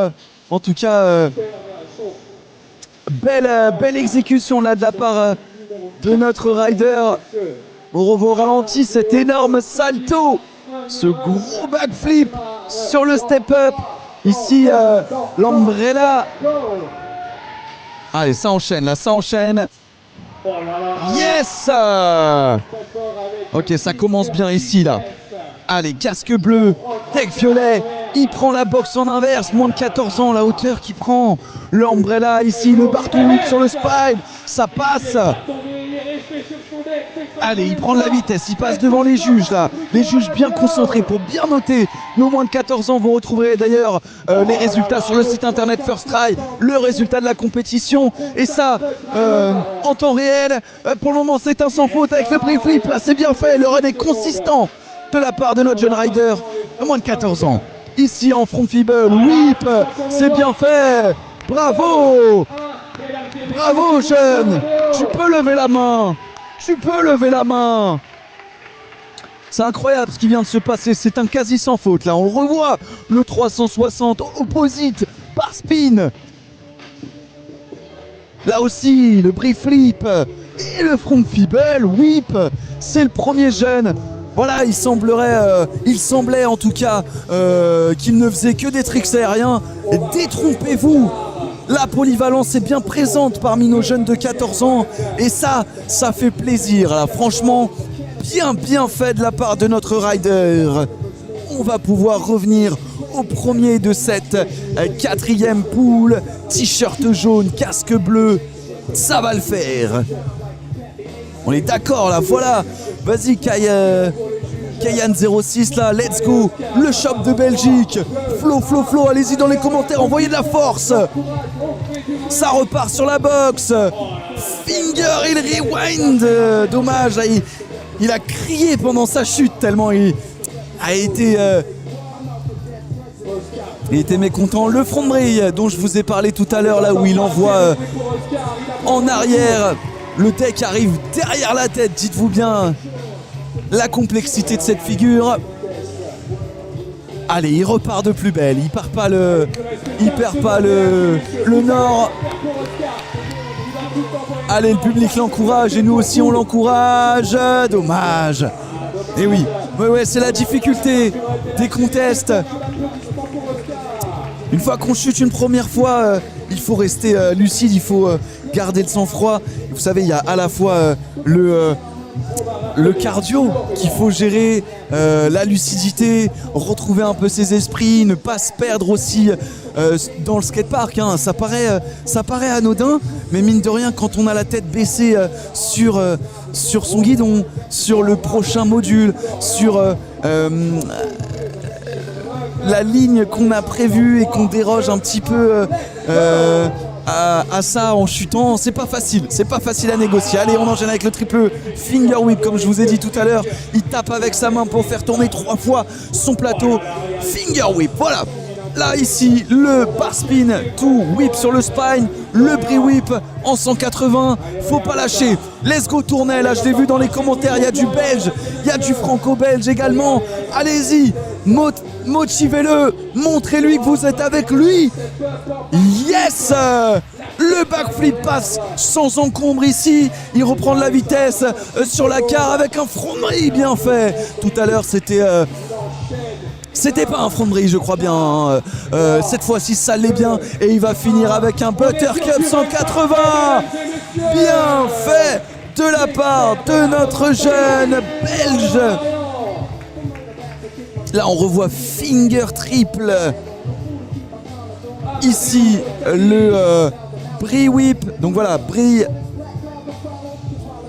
En tout cas, belle exécution là de la part de notre rider. On revoit au ralenti cet énorme salto, ce gros backflip sur le step-up. Ici, l'Umbrella. Allez, ça enchaîne, là, ça enchaîne. Yes! Ok, ça commence bien ici, là. Allez, casque bleu, tech violet. Il prend la boxe en inverse, moins de 14 ans, la hauteur qui prend. L'Umbrella ici, le Barton sur le spine. Ça passe. Allez, il prend de la vitesse, il passe devant les juges là. Les juges bien concentrés pour bien noter. Nos moins de 14 ans, vous retrouverez d'ailleurs les résultats sur le site internet First Try, le résultat de la compétition. Et ça, en temps réel, pour le moment c'est un sans faute avec le pre-flip. Là c'est bien fait, le run est consistant de la part de notre jeune rider de moins de 14 ans. Ici en front feeble, whip, c'est bien fait. Bravo! Bravo jeune! Tu peux lever la main! Tu peux lever la main! C'est incroyable ce qui vient de se passer, c'est un quasi sans faute là, on le revoit, le 360 opposite par spin. Là aussi, le brief flip et le front feeble, whip, c'est le premier jeune. Voilà, il semblait en tout cas qu'il ne faisait que des tricks aériens. Détrompez-vous! La polyvalence est bien présente parmi nos jeunes de 14 ans et ça fait plaisir. Là, franchement, bien fait de la part de notre rider. On va pouvoir revenir au premier de cette quatrième poule. T-shirt jaune, casque bleu, ça va le faire. On est d'accord là, voilà. Vas-y Kayan06 là, let's go. Le shop de Belgique. Flo, allez-y dans les commentaires, envoyez de la force. Ça repart sur la boxe. Finger, il rewind. Dommage, là, il a crié pendant sa chute tellement il a été mécontent. Le front de brille dont je vous ai parlé tout à l'heure, là où il envoie en arrière. Le deck arrive derrière la tête, dites-vous bien. la complexité de cette figure. Allez, il repart de plus belle, il perd pas le nord. Allez, le public l'encourage et nous aussi on l'encourage. Dommage. Et oui, ouais, c'est la difficulté des contests. Une fois qu'on chute une première fois, il faut rester lucide, il faut garder le sang-froid. Vous savez, il y a à la fois le cardio qu'il faut gérer, la lucidité, retrouver un peu ses esprits, ne pas se perdre aussi dans le skatepark. Hein. Ça paraît anodin, mais mine de rien, quand on a la tête baissée sur son guidon, sur le prochain module, sur la ligne qu'on a prévue et qu'on déroge un petit peu à ça en chutant, c'est pas facile à négocier. Allez, on enchaîne avec le triple finger whip comme je vous ai dit tout à l'heure. Il tape avec sa main pour faire tourner 3 fois son plateau. Finger whip, voilà. Là ici, le bar spin to whip sur le spine, le brie whip en 180, faut pas lâcher. Let's go tourner, là je l'ai vu dans les commentaires, il y a du belge, il y a du franco-belge également. Allez-y, motivez-le, montrez-lui que vous êtes avec lui. Yes, le backflip passe sans encombre ici. Il reprend de la vitesse sur la carre avec un front de brie bien fait. Tout à l'heure c'était pas un front de brie, je crois bien. Cette fois-ci, ça l'est bien. Et il va finir avec un buttercup 180. Bien fait de la part de notre jeune belge. Là, on revoit finger triple. Ici, le brie whip. Donc voilà, brie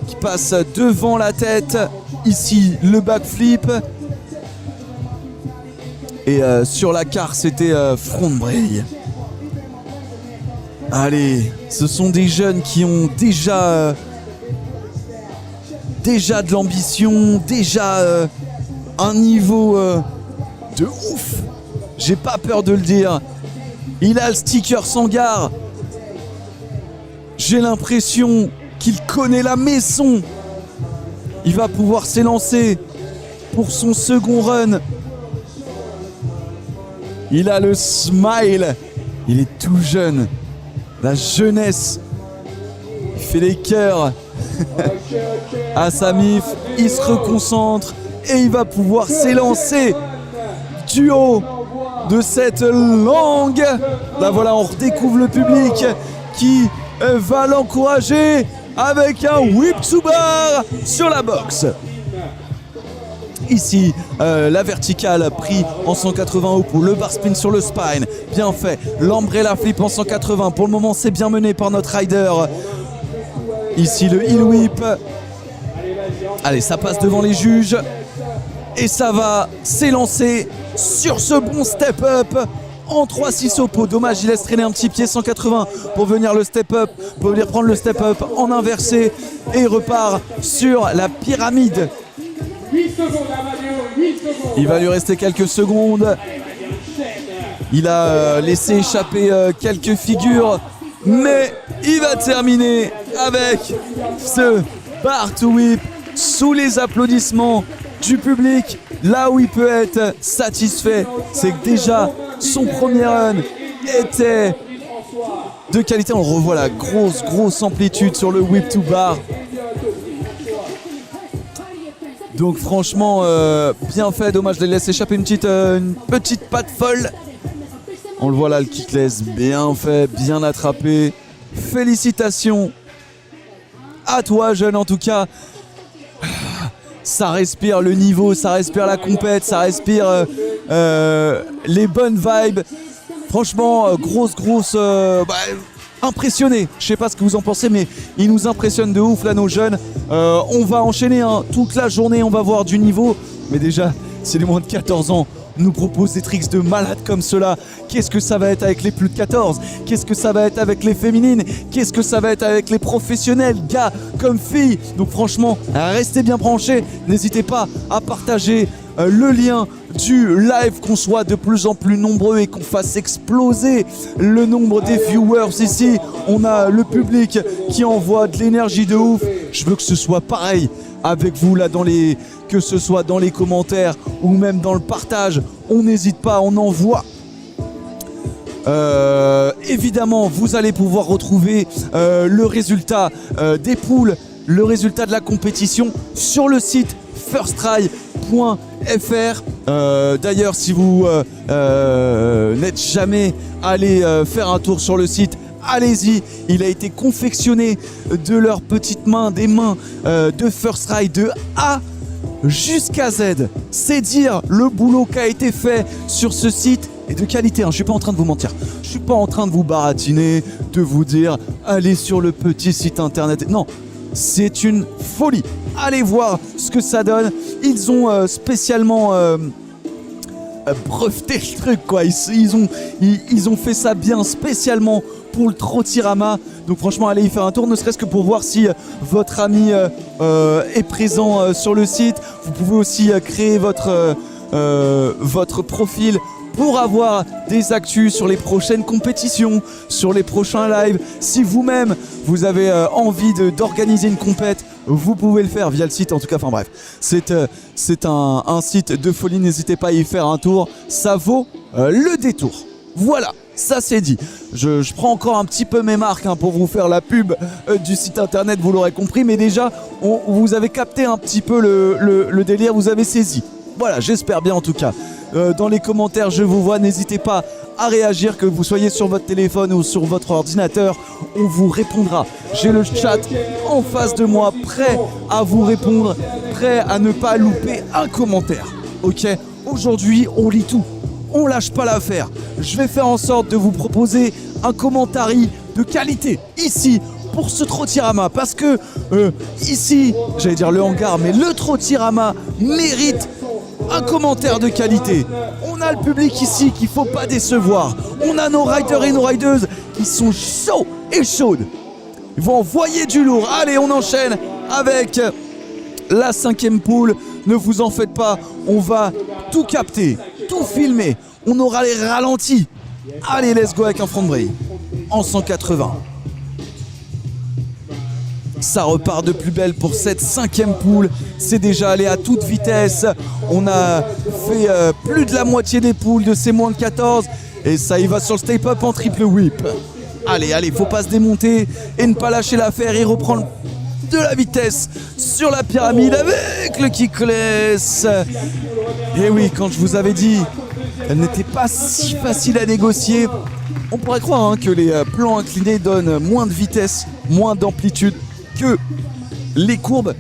qui passe devant la tête. Ici, le backflip. Et sur la carte, c'était front brie. Allez, ce sont des jeunes qui ont déjà de l'ambition, déjà un niveau de ouf. J'ai pas peur de le dire. Il a le sticker Sangar. J'ai l'impression qu'il connaît la maison. Il va pouvoir s'élancer pour son second run. Il a le smile. Il est tout jeune. La jeunesse. Il fait les cœurs à Samif. Il se reconcentre et il va pouvoir s'élancer du haut de cette langue. Là voilà, on redécouvre le public qui va l'encourager avec un whip to bar sur la boxe. Ici, la verticale pris en 180 haut pour le bar spin sur le spine. Bien fait. L'umbrella flip en 180. Pour le moment, c'est bien mené par notre rider. Ici, le heel whip. Allez, ça passe devant les juges. Et ça va s'élancer sur ce bon step-up en 3-6 au pot. Dommage, il laisse traîner un petit pied 180 pour venir le step-up, pour venir prendre le step-up en inversé. Et il repart sur la pyramide. 8 secondes, Amadeo, 8 secondes. Il va lui rester quelques secondes. Il a laissé échapper quelques figures, mais il va terminer avec ce bar to whip sous les applaudissements du public. Là où il peut être satisfait, c'est que déjà son premier run était de qualité. On revoit la grosse amplitude sur le whip to bar. Donc franchement, bien fait. Dommage, je les laisse échapper une petite patte folle. On le voit là, le kickless, bien fait, bien attrapé. Félicitations à toi, jeune, en tout cas. Ça respire le niveau, ça respire la compète, ça respire les bonnes vibes. Franchement, impressionné. Je sais pas ce que vous en pensez, mais ils nous impressionnent de ouf là, nos jeunes. On va enchaîner toute la journée, on va voir du niveau. Mais déjà, si les moins de 14 ans nous proposent des tricks de malades comme cela, qu'est-ce que ça va être avec les plus de 14? Qu'est-ce que ça va être avec les féminines? Qu'est-ce que ça va être avec les professionnels, gars comme filles? Donc franchement, restez bien branchés. N'hésitez pas à partager le lien du live, qu'on soit de plus en plus nombreux et qu'on fasse exploser le nombre des viewers ici. On a le public qui envoie de l'énergie de ouf. Je veux que ce soit pareil avec vous là que ce soit dans les commentaires ou même dans le partage. On n'hésite pas, on envoie. Évidemment, vous allez pouvoir retrouver le résultat des poules, le résultat de la compétition sur le site firsttry.fr. D'ailleurs, si vous n'êtes jamais allé faire un tour sur le site, allez-y, il a été confectionné de leurs petites mains, des mains de First Try de A jusqu'à Z. C'est dire le boulot qui a été fait sur ce site est de qualité. Je ne suis pas en train de vous mentir. Je ne suis pas en train de vous baratiner, de vous dire allez sur le petit site internet. Non, c'est une folie. Allez voir ce que ça donne. Ils ont spécialement breveté le truc, quoi. Ils ont fait ça bien spécialement pour le Trottirama. Donc franchement, allez y faire un tour, ne serait-ce que pour voir si votre ami est présent sur le site. Vous pouvez aussi créer votre profil pour avoir des actus sur les prochaines compétitions, sur les prochains lives. Si vous-même, vous avez envie d'organiser une compète, vous pouvez le faire via le site. En tout cas, enfin bref, c'est un site de folie. N'hésitez pas à y faire un tour. Ça vaut le détour. Voilà, ça c'est dit. Je prends encore un petit peu mes marques pour vous faire la pub du site internet, vous l'aurez compris. Mais déjà, vous avez capté un petit peu le délire, vous avez saisi. Voilà, j'espère bien en tout cas. Dans les commentaires, je vous vois, n'hésitez pas à réagir, que vous soyez sur votre téléphone ou sur votre ordinateur, on vous répondra. J'ai le chat en face de moi, prêt à vous répondre, prêt à ne pas louper un commentaire. Ok, aujourd'hui, on lit tout, on lâche pas l'affaire. Je vais faire en sorte de vous proposer un commentary de qualité ici pour ce Trottirama, parce que ici, j'allais dire le hangar, mais le Trottirama mérite un commentaire de qualité. On a le public ici qu'il ne faut pas décevoir. On a nos riders et nos rideuses qui sont chauds et chaudes. Ils vont envoyer du lourd. Allez, on enchaîne avec la 5e poule. Ne vous en faites pas, on va tout capter, tout filmer. On aura les ralentis. Allez, let's go avec un front brake en 180. Ça repart de plus belle pour cette 5e poule. C'est déjà allé à toute vitesse. On a fait plus de la moitié des poules de ces moins de 14. Et ça y va sur le step-up en triple whip. Allez, faut pas se démonter et ne pas lâcher l'affaire. Il reprend de la vitesse sur la pyramide avec le kickless. Et oui, quand je vous avais dit qu'elle n'était pas si facile à négocier, on pourrait croire que les plans inclinés donnent moins de vitesse, moins d'amplitude que les courbes.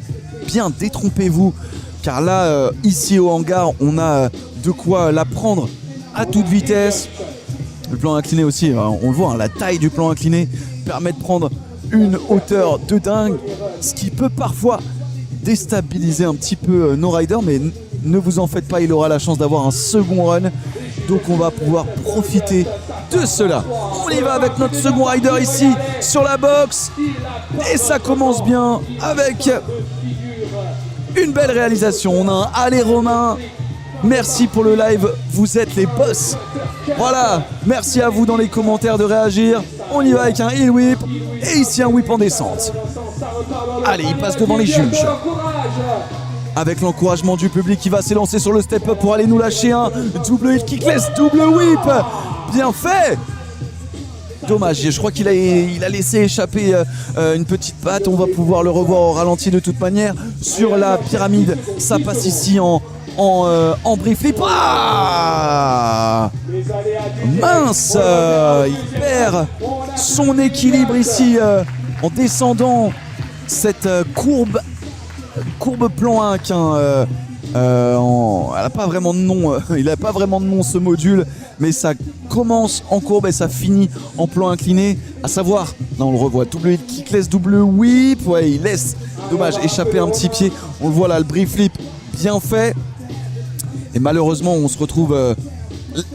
Bien, détrompez-vous, car là, ici au hangar, on a de quoi la prendre à toute vitesse. Le plan incliné aussi, on le voit, la taille du plan incliné permet de prendre une hauteur de dingue, ce qui peut parfois déstabiliser un petit peu nos riders, mais ne vous en faites pas, il aura la chance d'avoir un second run, donc on va pouvoir profiter de cela. On y va avec notre second rider ici sur la box, et ça commence bien avec une belle réalisation. On a un aller Romain. Merci pour le live, vous êtes les boss. Voilà, merci à vous dans les commentaires de réagir. On y va avec un heel whip et ici un whip en descente. Allez, il passe devant les juges. Avec l'encouragement du public qui va s'élancer sur le step-up pour aller nous lâcher un double heel kickless, double whip. Bien fait. Dommage, je crois qu'il a laissé échapper une petite patte. On va pouvoir le revoir au ralenti de toute manière. Sur la pyramide, ça passe ici en brief flip. Ah, mince, il perd son équilibre ici en descendant cette courbe plan 1 elle n'a pas vraiment de nom, il n'a pas vraiment de nom ce module, mais ça commence en courbe et ça finit en plan incliné, à savoir, là on le revoit, double kickless, double whip, ouais, il laisse, dommage, échapper un petit pied, on le voit là, le brief flip bien fait, et malheureusement on se retrouve,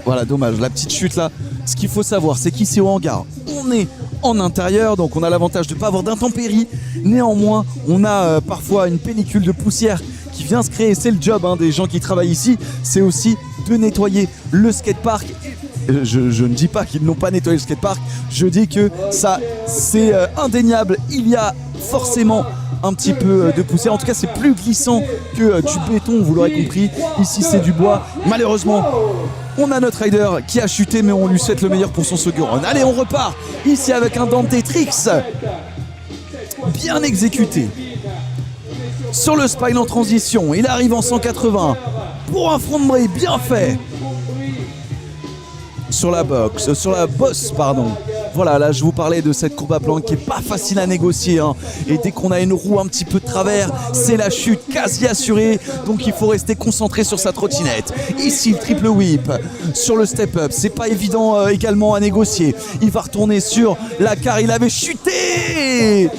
voilà, dommage, la petite chute là. Ce qu'il faut savoir, c'est qu'ici au hangar, on est en intérieur, donc on a l'avantage de ne pas avoir d'intempéries. Néanmoins, on a parfois une pellicule de poussière qui vient se créer. C'est le job des gens qui travaillent ici, c'est aussi de nettoyer le skatepark. Je ne dis pas qu'ils n'ont pas nettoyé le skatepark, je dis que ça, c'est indéniable. Il y a forcément un petit peu de poussière. En tout cas, c'est plus glissant que du béton, vous l'aurez compris. Ici, c'est du bois. Malheureusement, on a notre rider qui a chuté, mais on lui souhaite le meilleur pour son second run. Allez, on repart ici avec un Dante Tricks bien exécuté. Sur le spine en transition, il arrive en 180 pour un front de bris bien fait. Sur la bosse, pardon. Voilà, là je vous parlais de cette courbe à plan qui est pas facile à négocier, hein. Et dès qu'on a une roue un petit peu de travers, c'est la chute quasi assurée. Donc il faut rester concentré sur sa trottinette. Ici le triple whip sur le step up, c'est pas évident également à négocier. Il va retourner sur la car, il avait chuté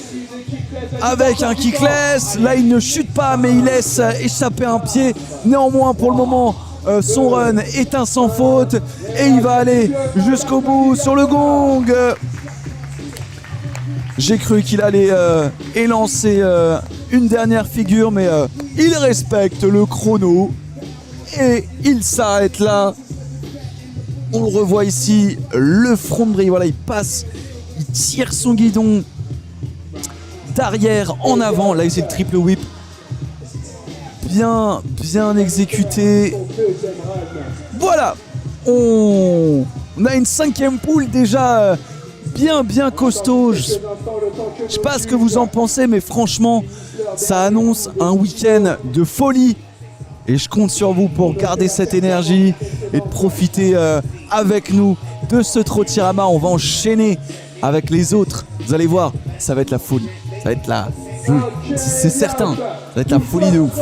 avec un kickless. Là il ne chute pas, mais il laisse échapper un pied. Néanmoins pour le moment, son run est un sans faute et il va aller jusqu'au bout sur le gong. J'ai cru qu'il allait élancer une dernière figure, mais il respecte le chrono et il s'arrête là. On le revoit ici, le front bris, voilà, il passe, il tire son guidon d'arrière en avant. Là c'est le triple whip. Bien exécuté. Voilà, on a une 5e poule déjà bien costaud. Je sais pas ce que vous en pensez, mais franchement, ça annonce un week-end de folie. Et je compte sur vous pour garder cette énergie et de profiter avec nous de ce Trottirama. On va enchaîner avec les autres. Vous allez voir, ça va être la folie. Ça va être la... C'est certain, ça va être la folie de ouf.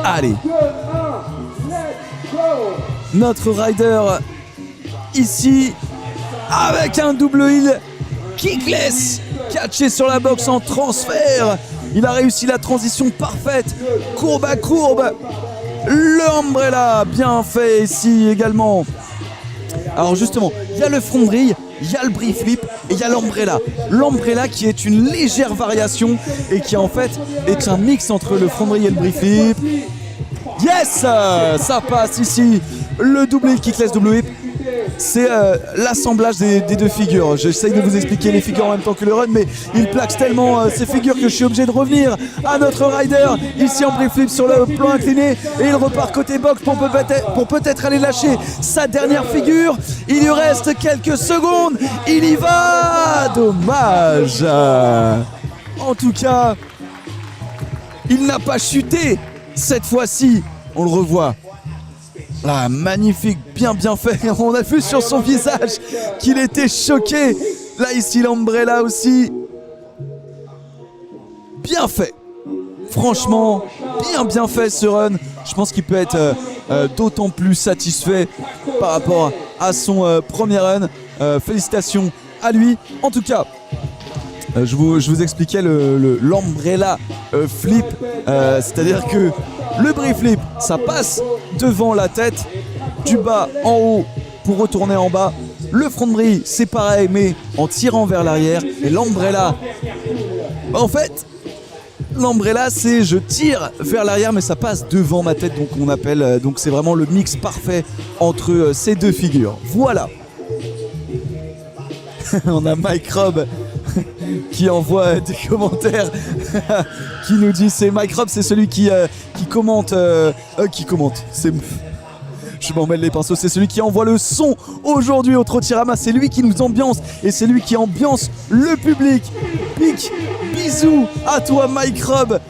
Allez. Notre rider ici avec un double heel kickless catché sur la boxe en transfert. Il a réussi la transition parfaite, courbe à courbe. L'umbrella bien fait ici également. Alors justement, il y a le front brille, il y a le brie flip et il y a l'umbrella. L'umbrella qui est une légère variation et qui en fait est un mix entre le front brille et le brie flip. Yes, ça passe ici. Le double kickless double whip, c'est l'assemblage des deux figures. J'essaye de vous expliquer les figures en même temps que le run, mais il plaque tellement ces figures que je suis obligé de revenir à notre rider ici en brie flip sur le plan incliné et il repart côté box pour peut-être aller lâcher sa dernière figure. Il lui reste quelques secondes, il y va. Dommage. En tout cas, il n'a pas chuté cette fois-ci. On le revoit. Là, magnifique, bien fait. On a vu sur son visage qu'il était choqué. Là, ici, l'umbrella aussi. Bien fait. Franchement, bien fait ce run. Je pense qu'il peut être d'autant plus satisfait par rapport à son premier run. Félicitations à lui. En tout cas, je vous expliquais l'umbrella flip. C'est-à-dire que le brie flip, ça passe devant la tête, du bas en haut pour retourner en bas. Le front brie, c'est pareil, mais en tirant vers l'arrière. Et l'umbrella, en fait, l'umbrella, c'est je tire vers l'arrière, mais ça passe devant ma tête, donc on appelle. Donc c'est vraiment le mix parfait entre ces deux figures. Voilà. On a Mike Robb qui envoie des commentaires qui nous dit, c'est Mike Robb, c'est celui qui commente, je m'en mêle les pinceaux, c'est celui qui envoie le son aujourd'hui au Trottirama, c'est lui qui nous ambiance et c'est lui qui ambiance le public. Big bisous à toi Mike Robb.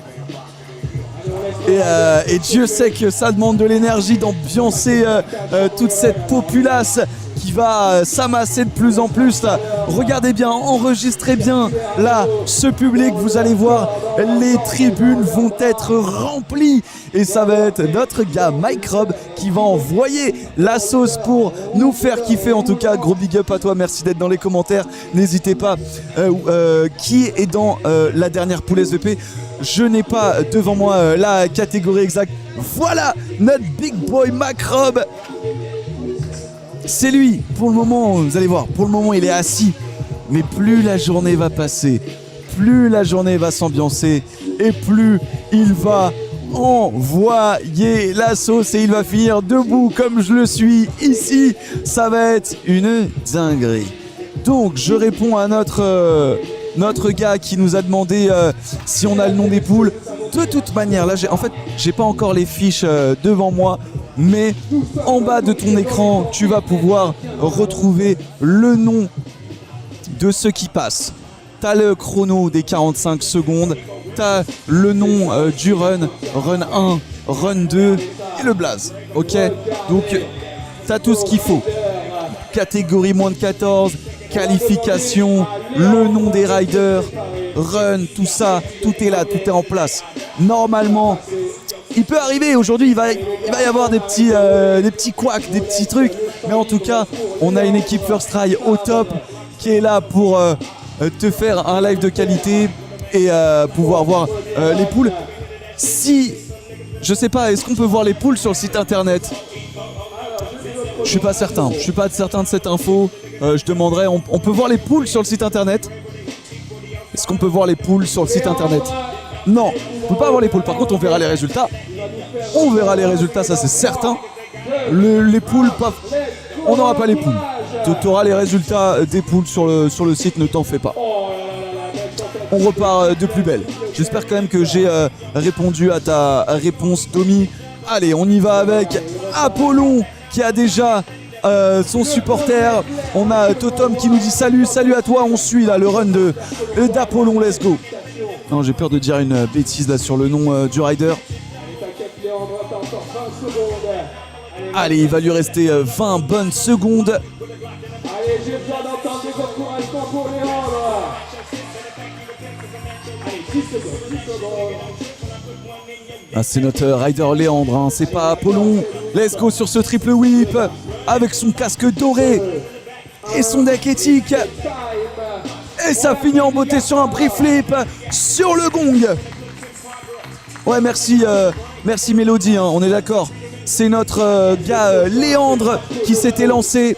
Et Dieu sait que ça demande de l'énergie d'ambiancer toute cette populace qui va s'amasser de plus en plus là. Regardez bien, enregistrez bien là ce public, vous allez voir, les tribunes vont être remplies et ça va être notre gars Mike Robb qui va envoyer la sauce pour nous faire kiffer. En tout cas, gros big up à toi, merci d'être dans les commentaires, n'hésitez pas. Qui est dans la dernière poule SVP? Je n'ai pas devant moi la catégorie exacte. Voilà notre big boy Mike Robb. C'est lui, pour le moment, vous allez voir, pour le moment il est assis. Mais plus la journée va passer, plus la journée va s'ambiancer et plus il va envoyer la sauce et il va finir debout comme je le suis ici. Ça va être une dinguerie. Donc je réponds à notre notre gars qui nous a demandé si on a le nom des poules. De toute manière, là, j'ai pas encore les fiches devant moi, mais en bas de ton écran, tu vas pouvoir retrouver le nom de ceux qui passent. T'as le chrono des 45 secondes, t'as le nom du run 1, run 2 et le blaze. Ok, donc t'as tout ce qu'il faut. Catégorie moins de 14, qualification, le nom des riders, run, tout ça, tout est là, tout est en place. Normalement, il peut arriver, aujourd'hui il va y avoir des petits couacs, des petits trucs, mais en tout cas, on a une équipe First Try au top qui est là pour te faire un live de qualité et pouvoir voir les poules. Si, je sais pas, est-ce qu'on peut voir les poules sur le site internet ? Je suis pas certain de cette info. Je demanderai, on peut voir les poules sur le site internet ? Est-ce qu'on peut voir les poules sur le site internet ? Non, on peut pas voir les poules. Par contre, on verra les résultats. On verra les résultats, ça c'est certain. Les poules, on n'aura pas les poules. Tu auras les résultats des poules sur le site, ne t'en fais pas. On repart de plus belle. J'espère quand même que j'ai répondu à ta réponse, Domi. Allez, on y va avec Apollon qui a déjà son supporter. On a Totom qui nous dit salut à toi, on suit là le run d'Apollon, let's go. Non, j'ai peur de dire une bêtise là sur le nom du rider. Allez, il va lui rester 20 bonnes secondes. Allez, j'ai besoin d'entendre des encouragements pour Léandre. Allez, 10 secondes. Ah, c'est notre rider Léandre, hein, c'est pas Apollon. Let's go sur ce triple whip avec son casque doré et son deck éthique. Et ça finit en beauté sur un pre-flip sur le gong. Ouais, merci Mélodie, hein, on est d'accord. C'est notre gars Léandre qui s'était lancé.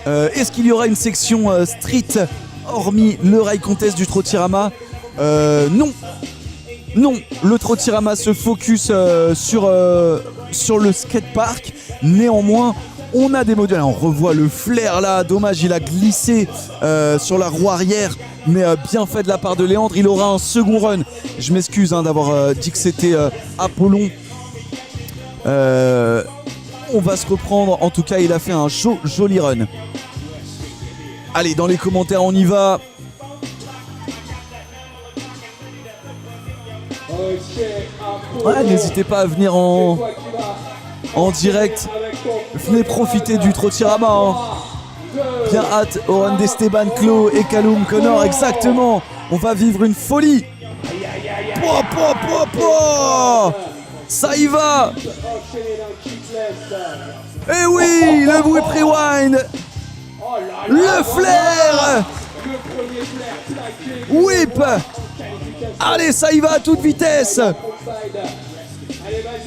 Est-ce qu'il y aura une section street hormis le rail contest du Trottirama ? Non, le Trottirama se focus sur le skatepark. Néanmoins, on a des modules. On revoit le flair là. Dommage, il a glissé sur la roue arrière. Mais bien fait de la part de Léandre. Il aura un second run. Je m'excuse d'avoir dit que c'était Apollon. On va se reprendre. En tout cas, il a fait un joli run. Allez, dans les commentaires, on y va. Ouais, n'hésitez pas à venir en direct. Venez profiter du Trottirama. Hein. Bien hâte au run d'Esteban, Clo et Kaloum Connor. Exactement. On va vivre une folie. Ça y va. Et oui, le whip rewind. Le flair. Whip. Allez, ça y va à toute vitesse.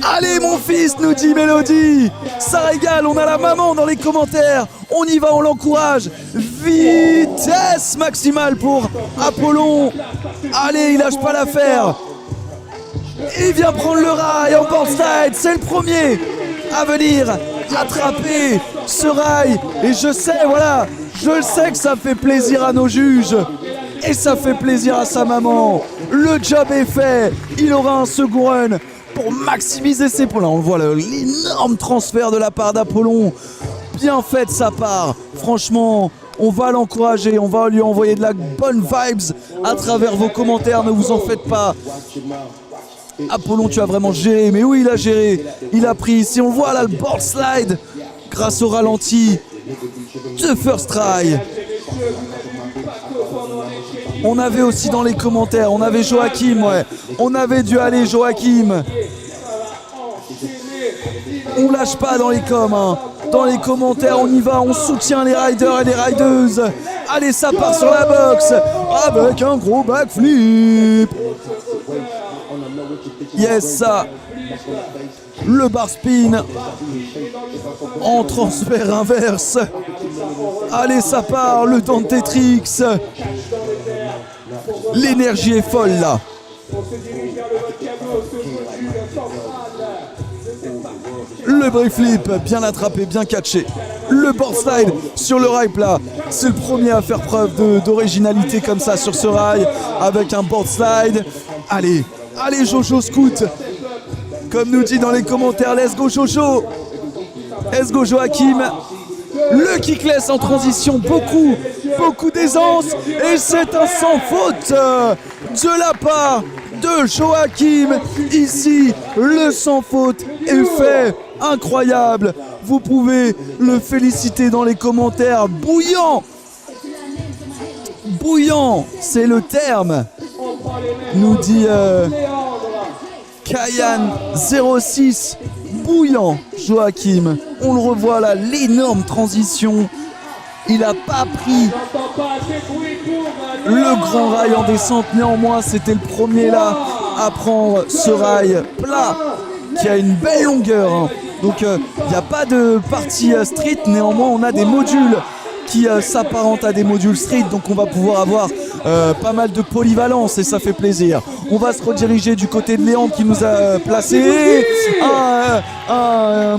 Allez mon fils, nous dit Mélodie. Ça régale, on a la maman dans les commentaires. On y va, on l'encourage. Vitesse maximale pour Apollon. Allez, il lâche pas l'affaire. Il vient prendre le rail en board slide. C'est le premier à venir attraper ce rail. Et je sais que ça fait plaisir à nos juges. Et ça fait plaisir à sa maman. Le job est fait. Il aura un second run pour maximiser ses points. Là, on voit l'énorme transfert de la part d'Apollon. Bien fait de sa part. Franchement, on va l'encourager. On va lui envoyer de la bonne vibes à travers vos commentaires. Ne vous en faites pas. Apollon, tu as vraiment géré. Mais oui, il a géré. Il a pris ici. On voit là le board slide grâce au ralenti de First Try. On avait aussi dans les commentaires, on avait Joachim, ouais. On avait dû aller Joachim. On lâche pas dans les coms, hein. Dans les commentaires, on y va, on soutient les riders et les rideuses. Allez, ça part sur la box avec un gros backflip. Yes, ça. Le bar spin en transfert inverse. Allez, ça part, le Dante Tetrix. L'énergie est folle là. Le brief flip, bien attrapé, bien catché. Le board slide sur le rail plat. C'est le premier à faire preuve d'originalité comme ça sur ce rail avec un board slide. Allez, allez Jojo Scoot. Comme nous dit dans les commentaires, let's go Jojo. Let's go Joachim. Le kickless en transition, beaucoup d'aisance. Et c'est un sans faute de la part de Joachim. Ici, le sans faute est fait. Incroyable. Vous pouvez le féliciter dans les commentaires. Bouillant. Bouillant, c'est le terme. Nous dit Kayan06. Bouillant, Joachim. On le revoit là, l'énorme transition. Il n'a pas pris le grand rail en descente. Néanmoins, c'était le premier là à prendre ce rail plat qui a une belle longueur. Hein. Donc, il n'y a pas de partie street. Néanmoins, on a des modules qui s'apparentent à des modules street. Donc, on va pouvoir avoir pas mal de polyvalence et ça fait plaisir. On va se rediriger du côté de Léandre qui nous a placé un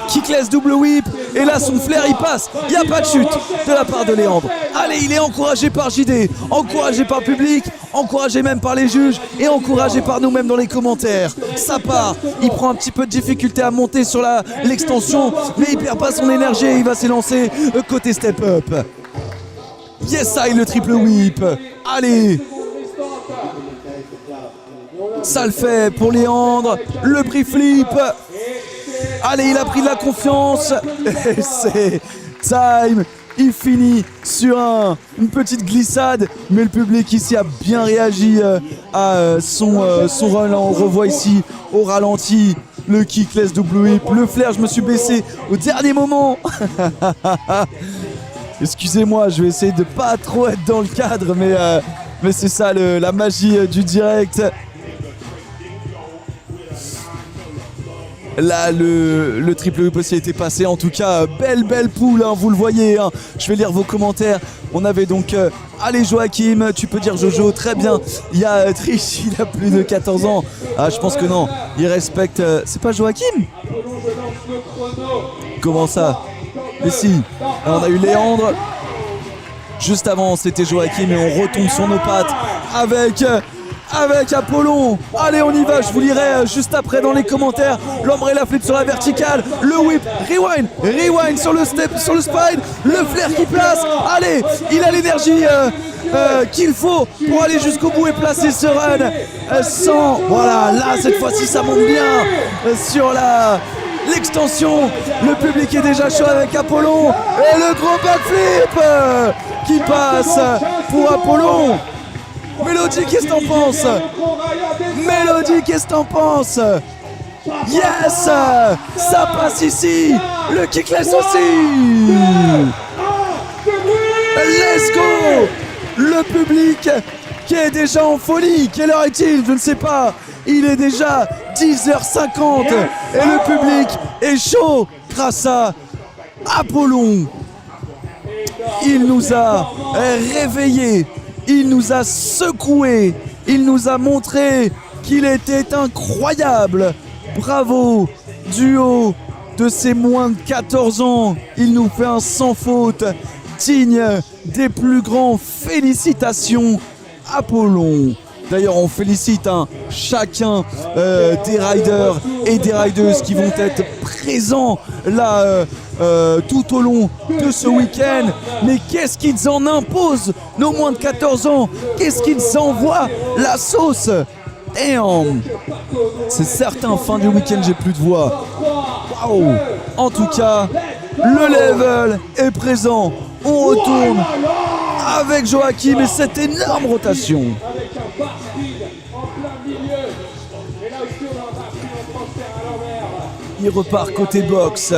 kickless double whip. Et là, son flair, il passe. Il n'y a pas de chute de la part de Léandre. Allez, il est encouragé par JD, encouragé par le public, encouragé même par les juges et encouragé par nous-mêmes dans les commentaires. Ça part. Il prend un petit peu de difficulté à monter sur l'extension, mais il perd pas son énergie et il va s'élancer côté step-up. Yes, I, le triple whip. Allez. Ça le fait pour Léandre. Le brief flip. Allez, il a pris de la confiance. Et c'est time. Il finit sur une petite glissade. Mais le public ici a bien réagi à son run. On le revoit ici au ralenti. Le kickless double whip. Le flair, je me suis baissé au dernier moment. Excusez-moi, je vais essayer de pas trop être dans le cadre. Mais c'est ça la magie du direct. Là, le triple whip aussi a été passé. En tout cas, belle poule, hein, vous le voyez. Hein. Je vais lire vos commentaires. On avait donc... allez, Joachim, tu peux dire Jojo, très bien. Il y a Trish, il a plus de 14 ans. Ah, je pense que non. Il respecte... c'est pas Joachim? Comment ça? Mais si. Alors, on a eu Léandre. Juste avant, c'était Joachim et on retombe sur nos pattes avec Apollon. Allez, on y va, je vous lirai juste après dans les commentaires. L'ombrella flip sur la verticale, le whip, rewind sur le step, sur le spine, le flair qui place. Allez, il a l'énergie qu'il faut pour aller jusqu'au bout et placer ce run sans... Voilà, là, cette fois-ci, ça monte bien sur l'extension. Le public est déjà chaud avec Apollon. Et le gros backflip qui passe pour Apollon. Mélodie, qu'est-ce que t'en penses? Mélodie, qu'est-ce que t'en penses? Yes! Ça passe ici! Le kickless aussi! Let's go! Le public qui est déjà en folie. Quelle heure est-il? Je ne sais pas. Il est déjà 10h50 et le public est chaud grâce à Apollon. Il nous a réveillés. Il nous a secoué, il nous a montré qu'il était incroyable. Bravo, du haut de ses moins de 14 ans, il nous fait un sans faute, digne des plus grands. Félicitations, Apollon. D'ailleurs, on félicite chacun des riders et des rideuses qui vont être présents là tout au long de ce week-end. Mais qu'est-ce qu'ils en imposent, nos moins de 14 ans? Qu'est-ce qu'ils envoient la sauce? Damn. C'est certain, fin du week-end, j'ai plus de voix. Waouh. En tout cas, le level est présent. On retourne avec Joachim et cette énorme rotation. Il repart côté box.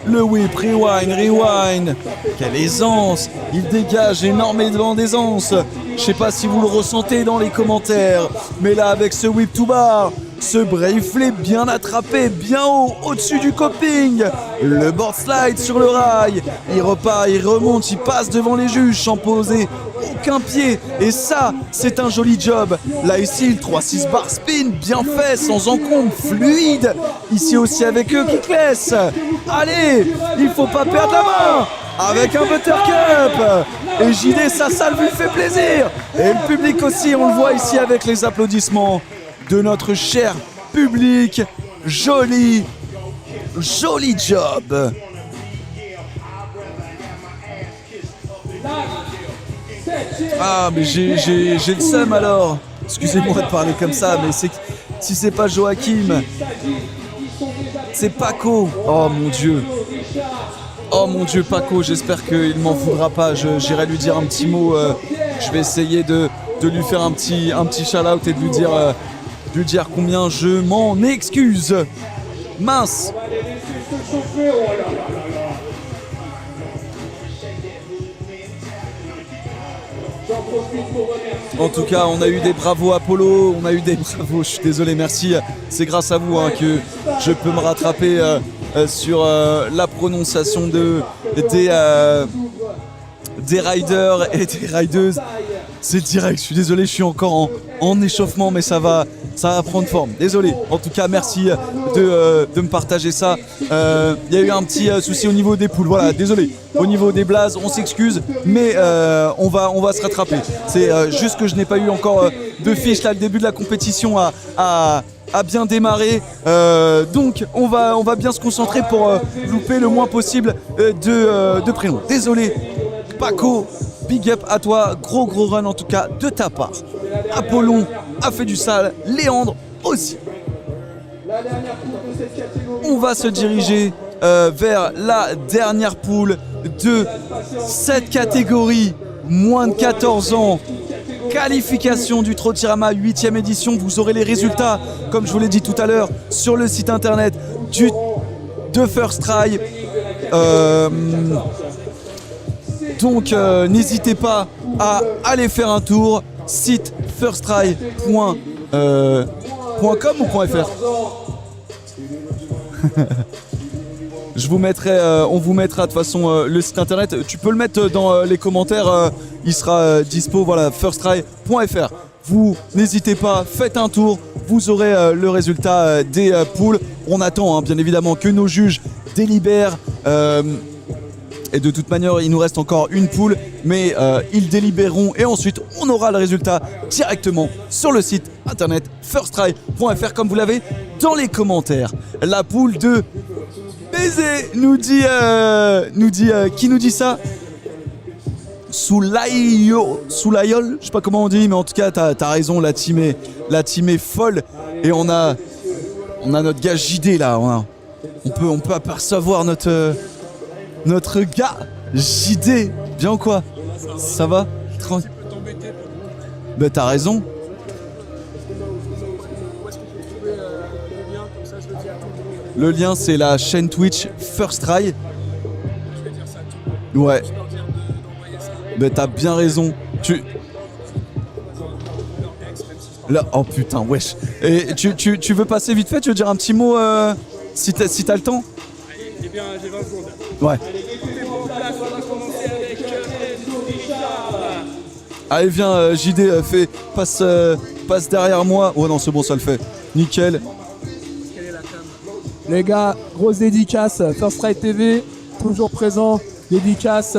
Le whip, rewind. Quelle aisance. Il dégage énormément d'aisance. Je sais pas si vous le ressentez dans les commentaires. Mais là, avec ce whip to bar, Ce brave flip bien attrapé, bien haut, au-dessus du coping. Le board slide sur le rail. Il repart, il remonte, il passe devant les juges sans poser aucun pied. Et ça, c'est un joli job. Là ici, le 3-6 bar spin, bien fait, sans encombre, fluide. Ici aussi avec eux, Kickless. Allez, il faut pas perdre la main. Avec un buttercup. Et JD, sa salve lui fait plaisir. Et le public aussi, on le voit ici avec les applaudissements de notre cher public. Joli job. Ah, mais j'ai le seum alors. Excusez-moi de parler comme ça, mais si c'est pas Joachim, c'est Paco. Oh mon Dieu, Paco, j'espère qu'il m'en voudra pas. J'irai lui dire un petit mot. Je vais essayer de lui faire un petit shout-out et de lui dire combien je m'en excuse. Mince. En tout cas, on a eu des bravos Apollo, on a eu des bravos, je suis désolé, merci. C'est grâce à vous que je peux me rattraper sur la prononciation des riders et des rideuses. C'est direct, je suis désolé, je suis encore en échauffement, mais ça va prendre forme. Désolé, en tout cas, merci de me partager ça. Il y a eu un petit souci au niveau des poules, voilà, désolé. Au niveau des blazes, on s'excuse, mais on va se rattraper. C'est juste que je n'ai pas eu encore de fiche, là, le début de la compétition a bien démarré. Donc, on va bien se concentrer pour louper le moins possible de prénoms. Désolé, Paco. Big up à toi, gros run en tout cas de ta part. Apollon a fait du sale, Léandre aussi. On va se diriger vers la dernière poule de cette catégorie, moins de 14 ans. Qualification du Trottirama 8e édition. Vous aurez les résultats, comme je vous l'ai dit tout à l'heure, sur le site internet de First Try. Donc n'hésitez pas à aller faire un tour, site firsttry.com ou .fr. On vous mettra de toute façon le site internet. Tu peux le mettre dans les commentaires, il sera dispo, voilà, firsttry.fr. Vous n'hésitez pas, faites un tour, vous aurez le résultat des poules. On attend bien évidemment que nos juges délibèrent. Et de toute manière, il nous reste encore une poule, mais ils délibéreront et ensuite on aura le résultat directement sur le site internet firsttry.fr comme vous l'avez dans les commentaires. La poule de Baiser nous dit qui nous dit ça? Soulaïol, je sais pas comment on dit, mais en tout cas t'as raison, la team est folle et on a notre gars JD là, on peut apercevoir notre gars JD, bien ou quoi? Ça va? Bah t'as raison. Le lien c'est la chaîne Twitch First Try. Ouais. Bah t'as bien raison. Là, oh putain, wesh. Et tu veux passer vite fait? Tu veux dire un petit mot si t'as le temps? Eh bien, j'ai 20 secondes. Ouais. Allez, viens, JD, passe derrière moi. Oh non, c'est bon, ça le fait. Nickel. Les gars, grosse dédicace, First Try TV, toujours présent. Dédicace,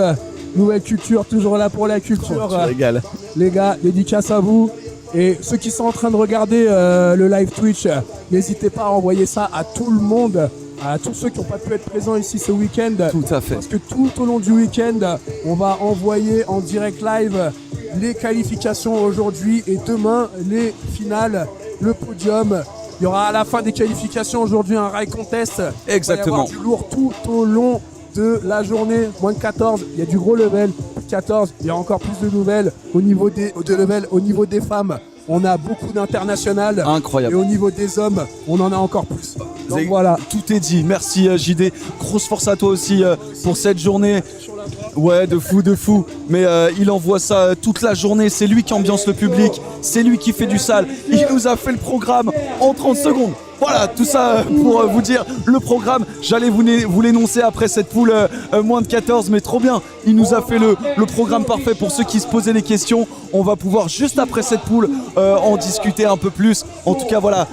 nouvelle culture, toujours là pour la culture. Oh, tu régales. Les gars, dédicace à vous. Et ceux qui sont en train de regarder le live Twitch, n'hésitez pas à envoyer ça à tout le monde. À tous ceux qui n'ont pas pu être présents ici ce week-end. Tout à fait. Parce que tout au long du week-end, on va envoyer en direct live les qualifications aujourd'hui et demain les finales, le podium. Il y aura à la fin des qualifications aujourd'hui un rail contest. Exactement. Il va y avoir du lourd tout au long de la journée. Moins de 14, il y a du gros level. Plus de 14, il y a encore plus de nouvelles au niveau des femmes. On a beaucoup d'internationales. Incroyable. Et au niveau des hommes, on en a encore plus. Donc voilà. Tout est dit. Merci JD. Grosse force à toi aussi pour cette journée. Ouais, de fou. Mais il envoie ça toute la journée. C'est lui qui ambiance le public. C'est lui qui fait du sale. Il nous a fait le programme en 30 secondes. Voilà, tout ça pour vous dire le programme. J'allais vous l'énoncer après cette poule moins de 14, mais trop bien. Il nous a fait le programme parfait pour ceux qui se posaient des questions. On va pouvoir juste après cette poule en discuter un peu plus. En tout cas, voilà.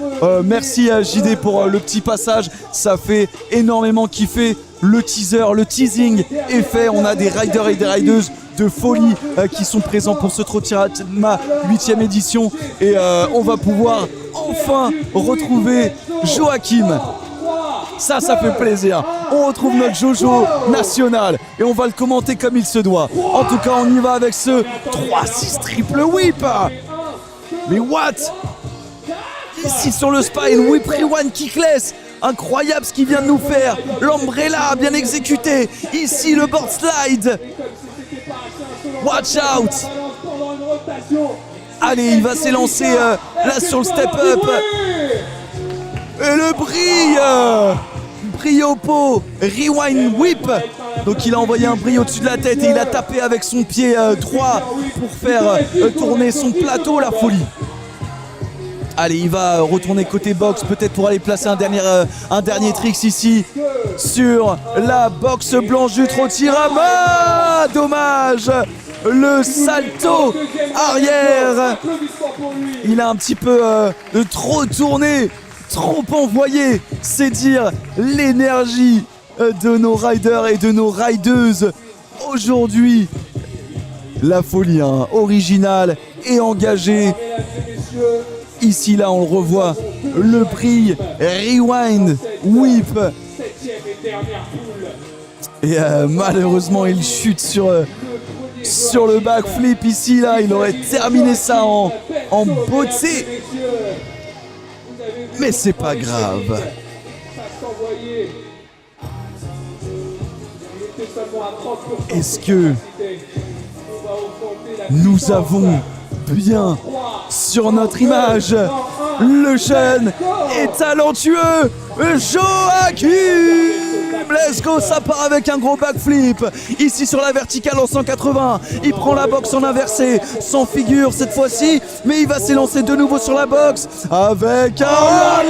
Merci JD pour le petit passage. Ça fait énormément kiffer. Le teaser, le teasing est fait. On a des riders et des rideuses de folie qui sont présents pour ce Trottirama 8e édition. Et on va pouvoir enfin retrouver Joachim. Ça fait plaisir. On retrouve notre Jojo national et on va le commenter comme il se doit. En tout cas, on y va avec ce 3-6 triple whip. Mais what? Ici sur le spine, whip rewind kickless. Incroyable ce qu'il vient de nous faire. L'umbrella bien exécuté. Ici le board slide. Watch out. Allez, il va s'élancer là sur le step up. Et le brille au pot. Rewind whip. Donc il a envoyé un brille au-dessus de la tête et il a tapé avec son pied droit pour faire tourner son plateau. La folie. Allez, il va retourner côté box, peut-être pour aller placer un dernier tricks ici sur la box blanche du Trottirama. Dommage, le salto arrière. Il a un petit peu trop tourné, trop envoyé. C'est dire l'énergie de nos riders et de nos rideuses aujourd'hui. La folie, hein, originale et engagée. Ici, là, on le revoit, le prix rewind, whip. Et malheureusement, il chute sur le backflip. Ici, là, il aurait terminé ça en beauté. Mais c'est pas grave. Est-ce que nous avons bien sur notre image le jeune et talentueux Joachim? Let's go, ça part avec un gros backflip. Ici sur la verticale en 180. Il prend la box en inversé, sans figure cette fois-ci. Mais il va s'élancer de nouveau sur la box avec un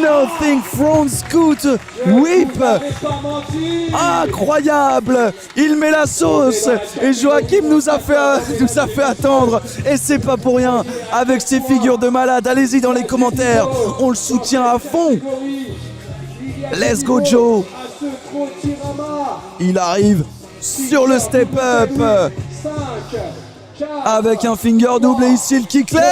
nothing front scoot whip. Incroyable. Il met la sauce. Et Joachim nous a fait attendre. Et c'est pas pour rien. Avec ses figures de malade, allez-y dans les commentaires. On le soutient à fond. Let's go Joe. Il arrive sur le step up avec un finger double et ici le kickless.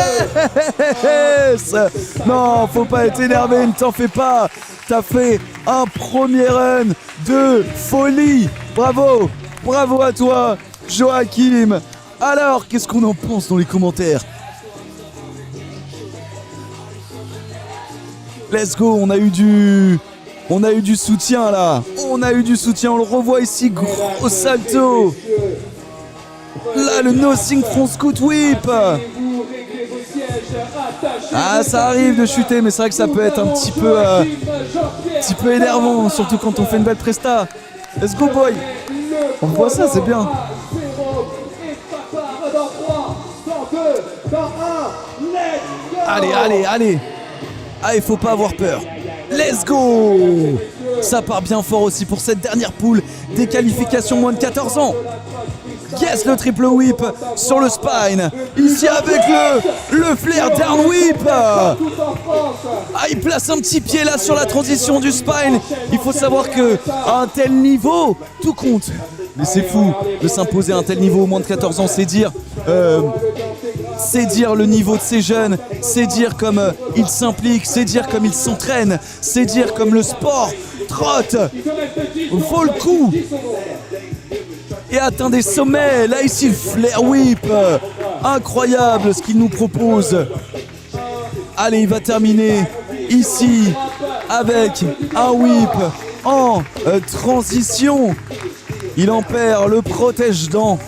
Non, faut pas être énervé, ne t'en fais pas. T'as fait un premier run de folie. Bravo, bravo à toi Joachim. Alors, qu'est-ce qu'on en pense dans les commentaires? Let's go, on a eu du soutien là. On a eu du soutien, on le revoit ici, gros salto. Là, le nothing front scoot whip. Ah, ça arrive de chuter, mais c'est vrai que ça peut être un petit peu énervant, surtout quand on fait une belle presta. Let's go boy. On voit ça, c'est bien. Allez. Ah, il faut pas avoir peur. Let's go. Ça part bien fort aussi pour cette dernière poule des qualifications moins de 14 ans. Yes, le triple whip sur le spine. Ici avec le flair down whip. Ah, il place un petit pied là sur la transition du spine. Il faut savoir que à un tel niveau, tout compte. Mais c'est fou de s'imposer à un tel niveau au moins de 14 ans, c'est dire le niveau de ces jeunes, c'est dire comme ils s'impliquent, c'est dire comme ils s'entraînent, c'est dire comme le sport trotte, vaut le coup et atteint des sommets. Là ici le flare whip, incroyable ce qu'il nous propose. Allez, il va terminer ici avec un whip en transition. Il en perd le protège-dents.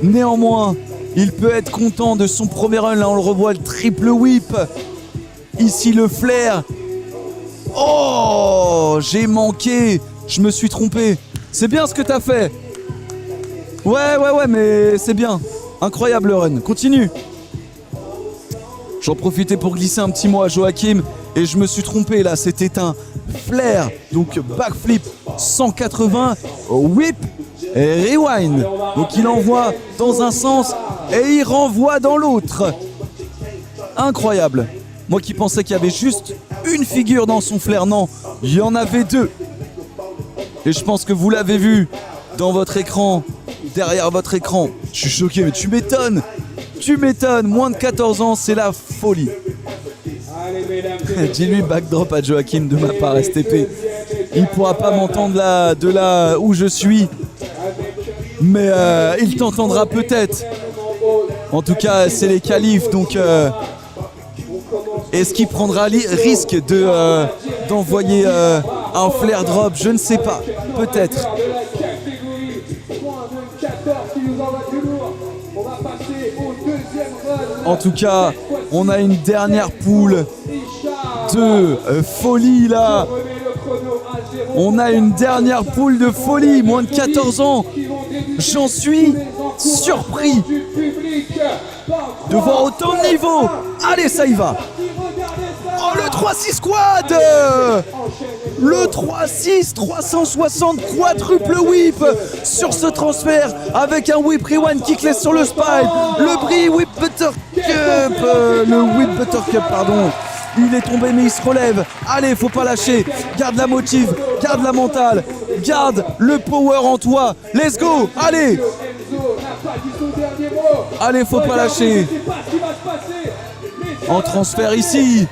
Néanmoins, il peut être content de son premier run. Là, on le revoit, le triple whip. Ici, le flair. Oh, j'ai manqué. Je me suis trompé. C'est bien ce que t'as fait. Ouais, mais c'est bien. Incroyable run. Continue. J'en profitais pour glisser un petit mot à Joachim et je me suis trompé là. C'était un flair. Donc backflip 180, whip et rewind. Donc il envoie dans un sens et il renvoie dans l'autre. Incroyable. Moi qui pensais qu'il y avait juste une figure dans son flair, non, il y en avait deux. Et je pense que vous l'avez vu dans votre écran, derrière votre écran. Je suis choqué, mais tu m'étonnes. Tu m'étonnes, moins de 14 ans, c'est la folie. Dis-lui backdrop à Joachim de ma part, STP. Il pourra pas m'entendre de là où je suis, mais il t'entendra peut-être. En tout cas, c'est les qualifs, donc est-ce qu'il prendra risque d'envoyer un flare drop? Je ne sais pas, peut-être. En tout cas, on a une dernière poule de folie là. On a une dernière poule de folie, moins de 14 ans. J'en suis surpris de voir autant de niveau. Allez, ça y va. Oh, le 3-6 quad. Le 3-6 360 quadruple whip sur ce transfert avec un whip rewind kickless sur le spine. Le bris whip buttercup. Le whip buttercup, pardon. Il est tombé mais il se relève. Allez, faut pas lâcher. Garde la motive, garde la mentale, garde le power en toi. Let's go. Allez. Allez, faut pas lâcher. En transfert ici.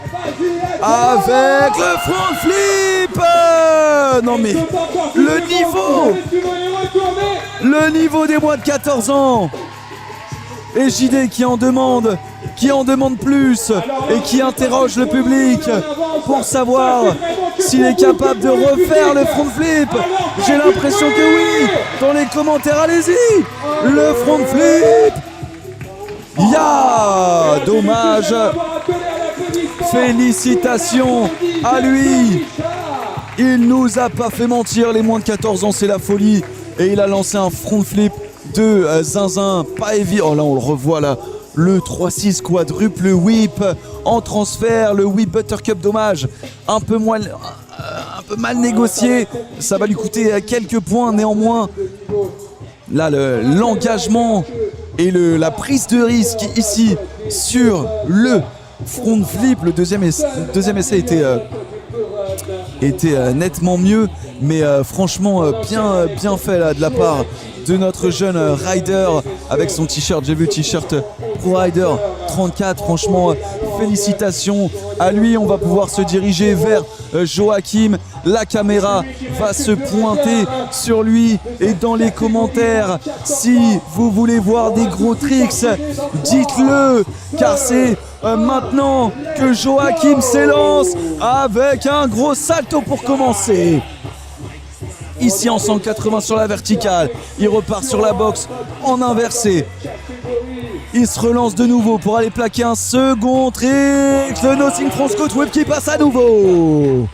Avec le front flip. Non mais le niveau des moins de 14 ans. Et JD qui en demande plus et qui interroge le public pour savoir s'il est capable de refaire le front flip. J'ai l'impression que oui. Dans les commentaires, allez-y. Le front flip. Ya, dommage. Félicitations à lui. Il nous a pas fait mentir, les moins de 14 ans, c'est la folie. Et il a lancé un front flip de zinzin, pas évident. Oh là, on le revoit là. Le 3-6 quadruple whip en transfert, le whip buttercup, dommage. Un peu mal négocié. Ça va lui coûter quelques points néanmoins. Là, l'engagement et la prise de risque ici sur le front flip. Le deuxième essai était nettement mieux, mais franchement bien fait là de la part de notre jeune rider avec son t-shirt. J'ai vu t-shirt Pro Rider 34. Franchement, félicitations à lui. On va pouvoir se diriger vers Joachim. La caméra va se pointer sur lui et dans les commentaires, si vous voulez voir des gros tricks, dites-le, car c'est maintenant que Joachim s'élance avec un gros salto pour commencer. Ici en 180 sur la verticale, il repart sur la boxe en inversé. Il se relance de nouveau pour aller plaquer un second trick. Le Nothing Front Scout Whip qui passe à nouveau.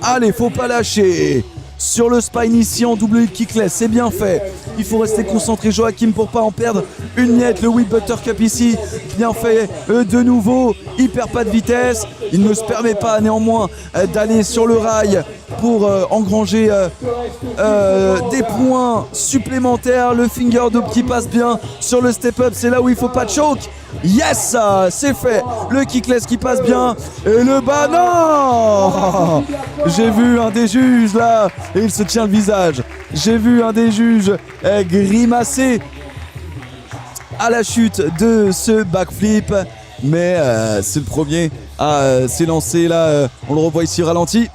Allez, faut pas lâcher. Sur le spine ici en double hit kickless, c'est bien fait. Il faut rester concentré, Joachim, pour pas en perdre une miette. Le whip buttercup ici, bien fait de nouveau. Il perd pas de vitesse. Il ne se permet pas néanmoins d'aller sur le rail pour engranger des points supplémentaires. Le finger dub qui passe bien sur le step up, c'est là où il faut pas de choke. Yes, c'est fait. Le kickless qui passe bien et le bas, non. J'ai vu un des juges là et il se tient le visage. J'ai vu un des juges grimacer à la chute de ce backflip, mais c'est le premier à s'élancer là. On le revoit ici ralenti.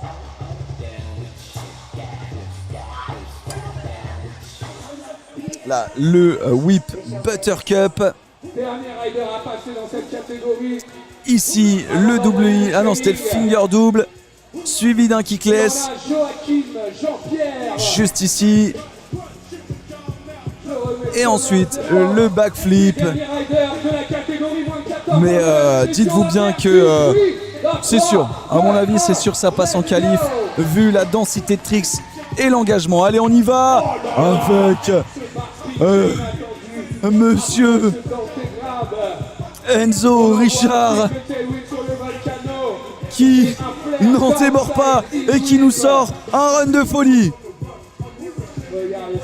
Là, le whip buttercup. Dernier rider à passer dans cette catégorie. Ici, le double. Ah non, c'était le finger double. Suivi d'un kickless. Juste ici. Et ensuite, le backflip. Mais dites-vous bien que c'est sûr. À mon avis, c'est sûr, ça passe en qualif. Vu la densité de tricks et l'engagement. Allez, on y va avec Monsieur Enzo Richard qui n'en démord pas et qui nous sort un run de folie.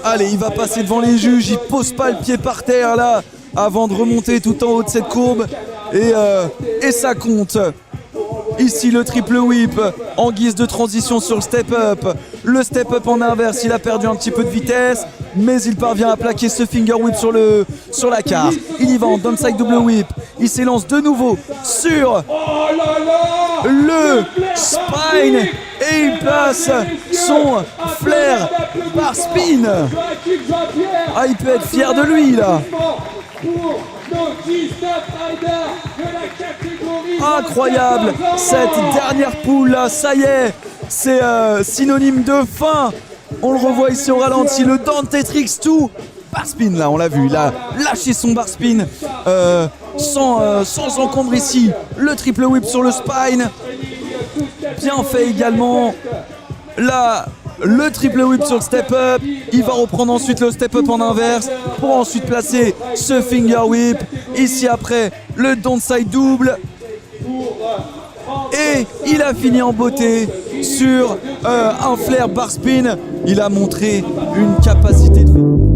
Allez, il va passer devant les juges, il pose pas le pied par terre là avant de remonter tout en haut de cette courbe et ça compte. Ici le triple whip en guise de transition sur le step-up. Le step-up en inverse, il a perdu un petit peu de vitesse, mais il parvient à plaquer ce finger whip sur la carte. Il y va en downside double whip. Il s'élance de nouveau sur le spine et il place son flair par spin. Ah, il peut être fier de lui là. Incroyable, cette dernière poule là, ça y est, c'est synonyme de fin. On le revoit ici au ralenti, le Dante Tricks 2 bar spin là, on l'a vu, il a lâché son bar spin sans encombre ici. Le triple whip sur le spine, bien fait également. Là, le triple whip sur le step-up, il va reprendre ensuite le step-up en inverse pour ensuite placer ce finger whip. Ici après, le downside double. Et il a fini en beauté sur un flair bar spin. Il a montré une capacité de...